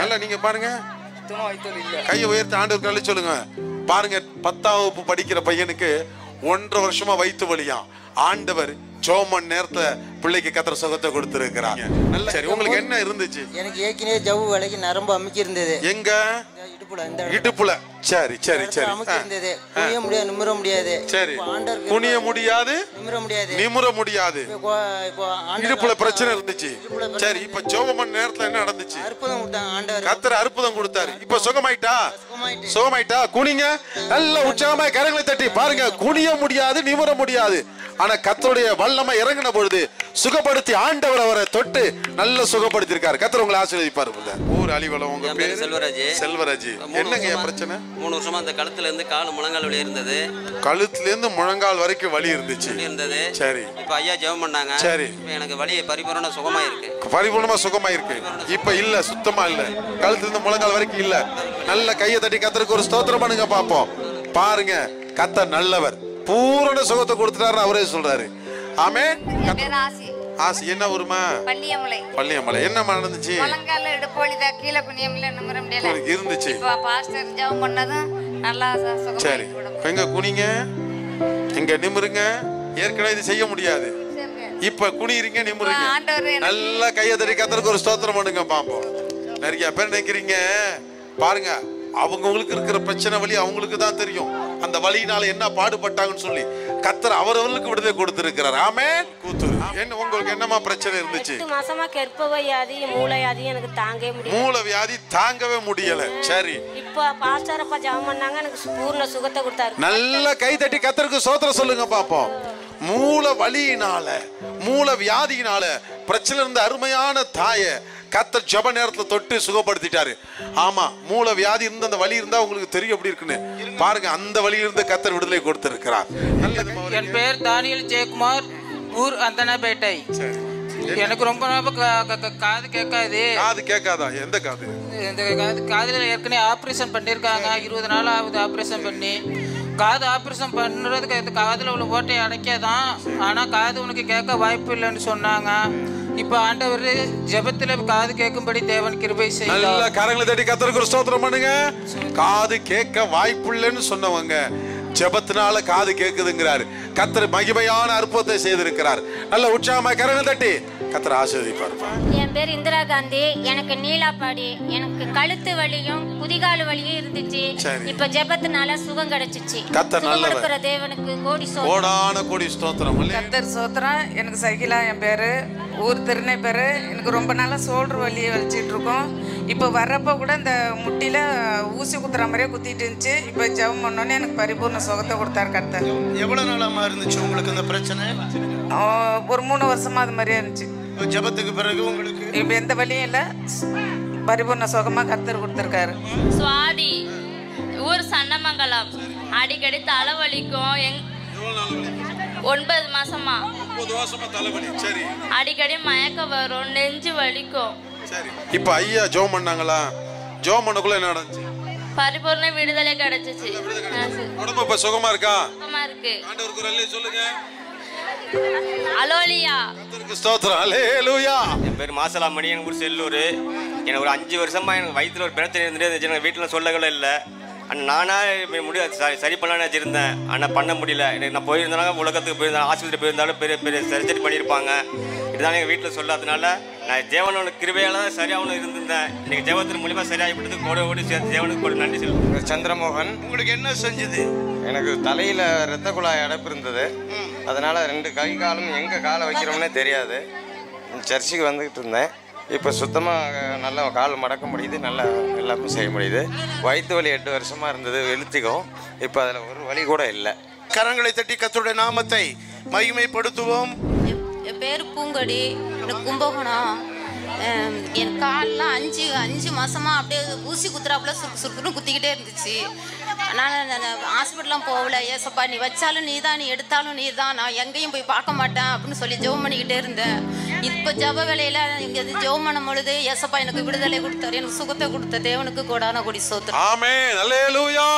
நல்லா நீங்க பாருங்க. சுத்தமா வயித்து வலி இல்ல. கையை உயர்த்தி ஆண்டவருக்கு நல்ல சொல்லுங்க. பாருங்க, 10ஆம் வகுப்பு படிக்கிற பையனுக்கு 1.5 வருஷமா வயித்து வலியா. ஆண்டவர் ஜெபம் நேரத்துல பிள்ளைக்கு கர்த்தர் சுகத்தை கொடுத்திருக்கிறார். நல்ல சரி, உங்களுக்கு என்ன இருந்துச்சு? எனக்கு ஏற்கனவே ஜவ்வு வலைக்கு நரம்பு அமுக்கி இருந்தது. எங்க? இடுப்புல. இந்த இடுப்புல. சரி சரி சரி. அமுக்கி இருந்தது. குனிய முடியாது, நிமிர முடியாது. சரி. குனிய முடியாது, நிமிர முடியாது. இப்போ இடுப்புல பிரச்சனை இருந்துச்சு. சரி, இப்ப ஜெபம் பண்ண நேரத்துல என்ன நடந்துச்சு? அற்புதம் கொடுத்தாங்க ஆண்டவர். கர்த்தர் அற்புதம் கொடுத்தாரு. இப்ப சுகமாயிட்டா? சுகமாயிட்டா? குனிங்க, நல்ல உற்சாகமா கரங்களை தட்டி பாருங்க. குனிய முடியாது, நிமிர முடியாது. ஆனா கர்த்தருடைய வல்லமை இறங்கின பொழுது சுகப்படுத்தி ஆண்டவர் அவரை தொட்டு நல்ல சுகப்படுத்தி இருக்காரு. கர்த்தர் உங்களை ஆசீர்வதிப்பார். ஊர் அலிவலம். உங்க பேரு? செல்வராஜ். செல்வராஜ். என்னங்க பிரச்சனை? 3 வருஷமா அந்த கழுத்துல இருந்து கால் முழங்கால் வலி இருந்தது. கழுத்துல இருந்து முழங்கால் வரைக்கும் வலி இருந்துச்சு. சரி. இப்ப ஐயா ஜெபம் பண்ணாங்க. சரி. எனக்கு வலி பரிபூரண சுகமா இருக்கு. பரிபூர்ணமா சுகமா இருக்கு. இப்ப இல்ல, சுத்தமா இல்ல. கழுத்துல இருந்து முழங்கால் வரைக்கும் இல்ல. நல்ல கையை தட்டி கர்த்தருக்கு ஒரு ஸ்தோத்திரம் பண்ணுங்க பாப்போம். பாருங்க, கர்த்தர் நல்லவர். பூரண சுகத்தை கொடுத்துட்டாரு அவரே சொல்றாரு. ஆமென். ஆசி. என்ன ஊருமா? பள்ளியமலை. பள்ளியமலை. என்ன நடந்துச்சு? முழங்கால இடுப்பு வலிதா, கீழ குனிய முடியல, நிமிர முடியல இருந்துச்சு. இப்ப பாஸ்டர் ஜெபம் பண்ணதும் நல்லா சுகமா. சரி, எங்க குனிங்க, எங்க நிமிருங்க. ஏற்கனவே இது செய்ய முடியாது. இப்ப குனிறீங்க, நிமிருங்க. நல்ல கையை தட்டி கர்த்தருக்கு ஒரு ஸ்தோத்திரம் பண்ணுங்க பாப்போம். நிறைய பேர் நினைக்கிறீங்க பாருங்க, அவங்களுக்கு இருக்கிற பிரச்சனை வலி அவங்களுக்கு தான் தெரியும். அந்த வலியினால என்ன பாடுபட்டாங்கன்னு சொல்லி கர்த்தர் அவரவர்களுக்கு விடுதலை கொடுத்திருக்கிறார். ஆமென். என்ன உங்களுக்கு என்னமா பிரச்சனை இருந்துச்சு? 8 மாசமா கர்ப்ப வியாதி, மூளை வியாதி எனக்கு தாங்கவே முடியல. மூளை வியாதி தாங்கவே முடியல. சரி. இப்ப பாஸ்டர் அப்பா ஜெபம் பண்ணாங்க, எனக்கு பூர்ண சுகத்தை கொடுத்தாரு. நல்ல கை தட்டி கர்த்தருக்கு ஸ்தோத்திரம் சொல்லுங்க பாப்போம். மூல வலியினால, மூல வியாதியினால பிரச்சனை இருந்த அருமையான தாயை கர்த்தர் ஜெப நேரத்துல தொட்டு சுகப்படுத்திட்டாரு. ஆமா, மூல வியாதி இருந்த அந்த வலி இருந்தா உங்களுக்கு தெரியும் எப்படி இருக்குன்னு. பாருங்க, அந்த வலியிலிருந்து கர்த்தர் விடுதலை கொடுத்திருக்கிறார். என் பேர் தானியல் ஜெயக்குமார், ஊர் அந்தனாபேட்டை. எனக்கு ரொம்ப காது கேட்காது. காது கேட்காதா? எந்த காது? இந்த காதுல ஏற்கனவே ஆப்ரேஷன் பண்ணிருக்காங்க. 20 நாள் ஆகுது ஆப்ரேஷன் பண்ணி. காது ஆப்ரேஷன் பண்ணுறதுக்கு இந்த காதில் உள்ள ஓட்டையை அடைக்காதான். ஆனால் காது உனக்கு கேட்க வாய்ப்பு இல்லைன்னு சொன்னாங்க. இப்போ ஆண்டவர் ஜெபத்தில் காது கேட்கும்படி தேவன் கிருபை செய்தார். நல்ல கரங்களை தட்டி கர்த்தருக்கு ஒரு ஸ்தோத்திரம் பண்ணுங்க. காது கேட்க வாய்ப்பு இல்லைன்னு சொன்னவங்க ஜெபத்தினால காது கேட்குதுங்கிறாரு. கர்த்தர் மகிமையான அற்புதத்தை செய்திருக்கிறார். நல்ல உற்சாகமா கரங்களை தட்டி கர்த்தர் ஆசீர்வதிப்பார். என் பேர் இந்திரா காந்தி. எனக்கு நீலாப்பாடி, எனக்கு கழுத்து வலியும் குதிகால் வலியும் இருந்துச்சு. இப்ப ஜெபத்தினால சுகம் கிடைச்சிச்சு. கர்த்தர் நல்லவர். தேவனுக்கு கோடி கோடான கோடி ஸ்தோத்திரம். கர்த்தர் ஸ்தோத்திரம். எனக்கு சகிலா என் பேரு, ஊர் திருநை பேரு. எனக்கு ரொம்ப நாளா சோல்டர் வலியை வலிச்சிட்டு இருக்கோம். இப்போ வர்றப்போ கூட இந்த முட்டியில ஊசி குத்துற மாதிரியே குத்திட்டு இருந்துச்சு. இப்போ ஜெபம் பண்ணோன்னே எனக்கு பரிபூர்ண சுகத்தை கொடுத்தாரு கர்த்தர். எவ்வளவு நாளாமா இருந்துச்சு உங்களுக்கு இந்த பிரச்சனை? ஒரு 3 வருஷமா அது மாதிரியே இருந்துச்சு. ஜெபத்துக்கு பிறகு உங்களுக்கு இப்போ எந்த வலியும் இல்லை, பரிபூர்ண சுகமா கர்த்தர் கொடுத்துருக்காரு. சுவாதி, ஊர் சன்னமங்கலம். அடிக்கடி தலைவலிக்கும். 9 மாசமா தலைவலி. சரி. அடிக்கடி மயக்கம் வரும், நெஞ்சு வலிக்கும். சரி. இப்ப ஐயா ஜெபம் பண்ணாங்களா? ஜெபம் பண்ணக்குள்ள என்ன நடந்துச்சு? பரிபூர்ண விடுதலை கிடைச்சிச்சு. உடம்பு இப்ப சுகமா இருக்கா? சுகமா இருக்கு. ஆண்டவருக்கு ஒரு அல்லேலூயா சொல்லுங்க. அலோலியா. கர்த்தருக்கு ஸ்தோத்திரம். அல்லேலூயா. என் பேர் மாசலாமணி, என் ஊர் செல்லூர். எனக்கு ஒரு 5 வருஷமா எனக்கு வயிற்றுல ஒரு பிரச்சனை இருந்துட்டு எனக்கு வீட்டில் சொல்லவே இல்லை. நானா சரி பண்ணலான்னு வச்சிருந்தேன். ஆனால் பண்ண முடியல. எனக்கு நான் போயிருந்தேனால உலகத்துக்கு போயிருந்தேன், ஆஸ்பத்திரி போயிருந்தாலும் பெரிய பெரிய சர்ஜரி பண்ணியிருப்பாங்க. இதுதான் எங்கள் வீட்டில் சொல்லாதனால நான் ஜெவனோட கிருபையால தான் சரியாகணும் இருந்திருந்தேன். இன்னைக்கு ஜெவத்தின் மூலியமா சரியாகிவிட்டது. ஓடி சேர்த்து ஜெவனுக்கு ஒரு நன்றி சொல்லுவேன். சந்திரமோகன், உங்களுக்கு என்ன செஞ்சது? எனக்கு தலையில் இரத்த குழாய் அடைப்பு இருந்தது. அதனால் 2 கை காலும் எங்கே காலை வைக்கிறோம்னே தெரியாது. சர்ச்சுக்கு வந்துக்கிட்டு இருந்தேன். இப்போ சுத்தமாக நல்லா கால் மடக்க முடியுது, நல்லா எல்லாமே செய்ய முடியுது. வயிற்று வலி 8 வருஷமாக இருந்தது, வெளுத்திக்கும். இப்போ அதில் ஒரு வலி கூட இல்லை. கரங்களை தட்டி கர்த்தருடைய நாமத்தை மகிமைப்படுத்துவோம். என் பேர் பூங்கொடி, எனக்கு கும்பகோணம். என் கால்லாம் 5 மாசமா அப்படியே ஊசி குத்துறாப்புல சுருக்குன்னு குத்திக்கிட்டே இருந்துச்சு. அதனால் நான் ஹாஸ்பிட்டலாம் போகல. ஏசப்பா நீ வச்சாலும் நீ தான், நீ எடுத்தாலும் நீ தான், நான் எங்கேயும் போய் பார்க்க மாட்டேன் அப்படின்னு சொல்லி ஜெபம் பண்ணிக்கிட்டே இருந்தேன். இப்போ ஜெப வேலையில் இங்கே ஜெபம் பண்ணும் பொழுது ஏசப்பா எனக்கு விடுதலை கொடுத்தாரு, எனக்கு சுகத்தை கொடுத்த தேவனுக்கு கோடான கோடி ஸ்தோத்திரம். ஆமென். அல்லேலூயா.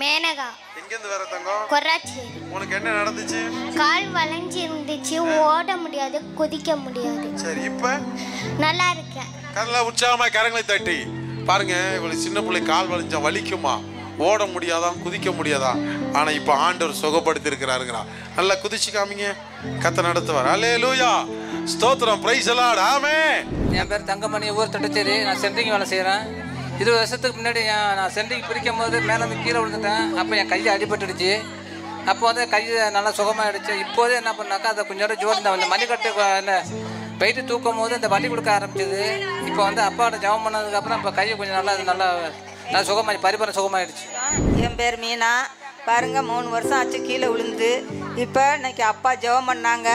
மேனகா. எங்கிருந்து வர தங்கம்? கொராச்சி. உனக்கு என்ன நடந்துச்சு? கால் வளைஞ்சி இருந்துச்சு, ஓட முடியாது, குதிக்க முடியாது. சரி, இப்ப நல்லா இருக்கேன். நல்லா உற்சாகமா கரங்களை தட்டி பாருங்க. இவ்வளவு சின்ன பிள்ளை கால் வளைஞ்சா வலிக்குமா? ஓட முடியாதான், குதிக்க முடியாதா? ஆனா இப்ப ஆண்டவர் சுகப்படுத்தி இருக்கிறாருங்கிறா. நல்லா குதிச்சு காமிங்க. கர்த்தர் நடத்துவார். அல்லேலூயா, ஸ்தோத்திரம், பிரைஸ் தி லார்ட், ஆமென். என் பேர் தங்கமணி, ஊர் தட்டச்சேரி. நான் சென்ட்ரிங் வேலை செய்கிறேன். 20 வருஷத்துக்கு முன்னாடி நான் சென்ட்ரிங் பிரிக்கும் போது மேலேருந்து கீழே விழுந்துட்டேன். அப்போ என் கையை அடிபட்டுடுச்சு. அப்போ வந்து கை நல்லா சுகமாகிடுச்சு. இப்போதே என்ன பண்ணாக்கா அதை கொஞ்சம் நேரம் ஜோடி இந்த மணிக்கட்டு இந்த வெயிட்டு தூக்கும் போது இந்த வலி கொடுக்க ஆரம்பிச்சது. இப்போ வந்து அப்பாவோட ஜெபம் பண்ணதுக்கப்புறம் இப்போ கையை கொஞ்சம் நல்லா சுகமாகி பரிபூரண சுகமாகிடுச்சு. என் பேர் மீனா. பாருங்க 3 வருஷம் ஆச்சு கீழே விழுந்து. இப்போ இன்னைக்கு அப்பா ஜெபம் பண்ணாங்க,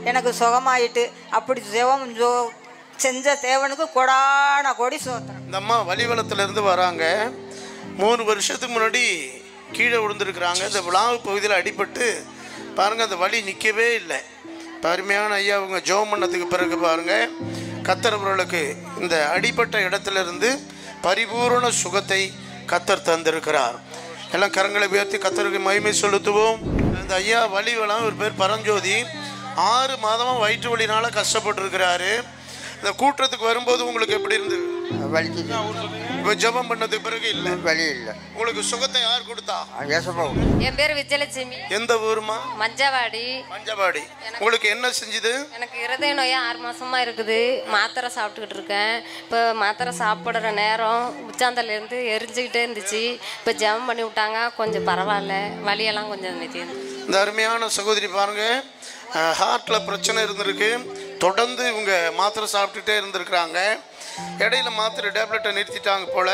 எனக்கு சுகமாயிட்டு. அப்படி ஜெபம் செஞ்ச தேவனுக்கு கொடான கொடி சோத்திரம். இந்த அம்மா வலிவலத்திலிருந்து வராங்க. 3 வருஷத்துக்கு முன்னாடி கீழே விழுந்துருக்குறாங்க. இந்த விழாவு பகுதியில் அடிபட்டு பாருங்கள், அந்த வலி நிற்கவே இல்லை. அருமையான ஐயா அவங்க ஜெபம் பண்ணதுக்கு பிறகு பாருங்கள், கர்த்தர் அவர்களுக்கு இந்த அடிபட்ட இடத்துலேருந்து பரிபூரண சுகத்தை கர்த்தர் தந்திருக்கிறார். எல்லாம் கரங்களை உயர்த்தி கர்த்தருக்கு மகிமை செலுத்துவோம். இந்த ஐயா வலிவலம், ஒரு பேர் பரஞ்சோதி, 6 மாதமாக வயிற்று வலினால கஷ்டப்பட்டுருக்கிறாரு. இந்த கூட்டத்துக்கு வரும்போது உங்களுக்கு எப்படி இருந்தது? இப்போ ஜெபம் பண்ணதுக்கு பிறகு இல்லை, வலி இல்லை. உங்களுக்கு சுகத்தை யார் கொடுத்தா? என் பேர் விஜயலட்சுமி. எந்த ஊருமா? மஞ்சவாடி. மஞ்சவாடி. உங்களுக்கு என்ன செஞ்சது? எனக்கு இருதய நோய் 6 மாசமா இருக்குது. மாத்திரை சாப்பிட்டுக்கிட்டு இருக்கேன். இப்போ மாத்திரை சாப்பிடுற நேரம் உச்சாந்தல இருந்து எரிஞ்சுக்கிட்டே இருந்துச்சு. இப்போ ஜெபம் பண்ணி விட்டாங்க, கொஞ்சம் பரவாயில்ல, வலியெல்லாம் கொஞ்சம் நிறுத்தி. இந்த அருமையான சகோதரி பாருங்க, ஹார்ட்டில் பிரச்சனை இருந்திருக்கு. தொடர்ந்து இவங்க மாத்திரை சாப்பிட்டுட்டே இருந்திருக்கிறாங்க. இடையில மாத்திரை டேப்லெட்டை நிறுத்திட்டாங்க போல.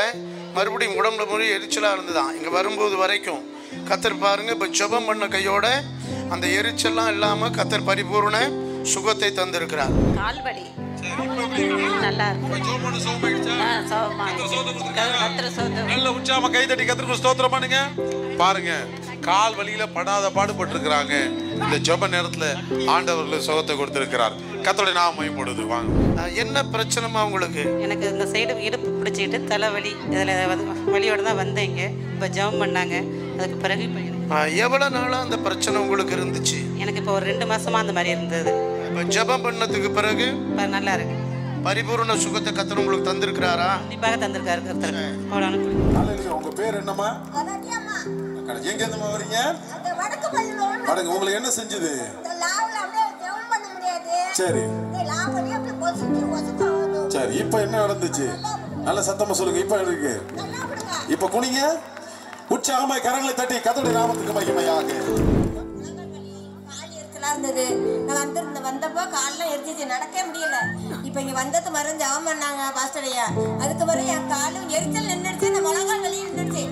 மறுபடியும் உடம்புல முறை எரிச்சலாக இருந்துதான் இங்கே வரும்போது வரைக்கும். கர்த்தர் பாருங்க, இப்போ ஜெபம் பண்ண கையோட அந்த எரிச்சல்லாம் இல்லாமல் கர்த்தர் பரிபூர்ண சுகத்தை தந்திருக்கிறார். கால்வலி நல்லா நல்ல உற்சாகமா கை தட்டி கர்த்தருக்கு ஸ்தோத்திரம் பண்ணுங்க. பாருங்க, கால் வலியில படாத பாடுபட்டு இருக்கிறாங்க. இந்த ஜெப நேரத்துல ஆண்டவர்களுக்கு சுகத்தை கொடுத்திருக்கிறார். கர்த்தருடைய நாமம் மகிமைப்படுது. வாங்க. என்ன பிரச்சனைமா உங்களுக்கு? எனக்கு இந்த சைடு இடுப்பு பிடிச்சிக்கிட்டு தலைவலி, இதில் வலியோட தான் வந்தேங்க. இப்போ ஜெபம் பண்ணாங்க. அதுக்கு பிறகு இப்போ எவ்வளோ நாளாக அந்த பிரச்சனை உங்களுக்கு இருந்துச்சு? எனக்கு இப்போ ஒரு 2 மாசமா அந்த மாதிரி இருந்தது. இப்போ ஜெபம் பண்ணதுக்கு பிறகு இப்போ நல்லா இருக்கு. பரிபூர்ண சுகத்தை கர்த்தர் உங்களுக்கு தந்திருக்கிறாரா? கண்டிப்பாக தந்திருக்காரு கர்த்தர். உங்க பேர் என்னம்மா? எங்க இருந்துமா வரீங்க? வடக்கு. உங்களுக்கு என்ன செஞ்சது? சரி சரி, இப்ப என்ன நடந்துச்சு? நல்ல சத்தமா சொல்லுங்க. இப்ப இருக்கு. இப்ப குனிங்க, உற்சாகமாய் கரங்களை தட்டி கர்த்தருடைய நாமத்துக்கு மகிமையாக. இருந்தது. நான் வந்தப்போ காலெல்லாம் எரிஞ்சிச்சு, நடக்க முடியல. இப்ப இங்க வந்தது மருந்து ஜெபம் பண்ணாங்க பாஸ்டர் ஐயா. அதுக்கு பிறகு என் காலும் எரிச்சல் நின்றுச்சு, இந்த முழங்கால் வலி நின்றுச்சு.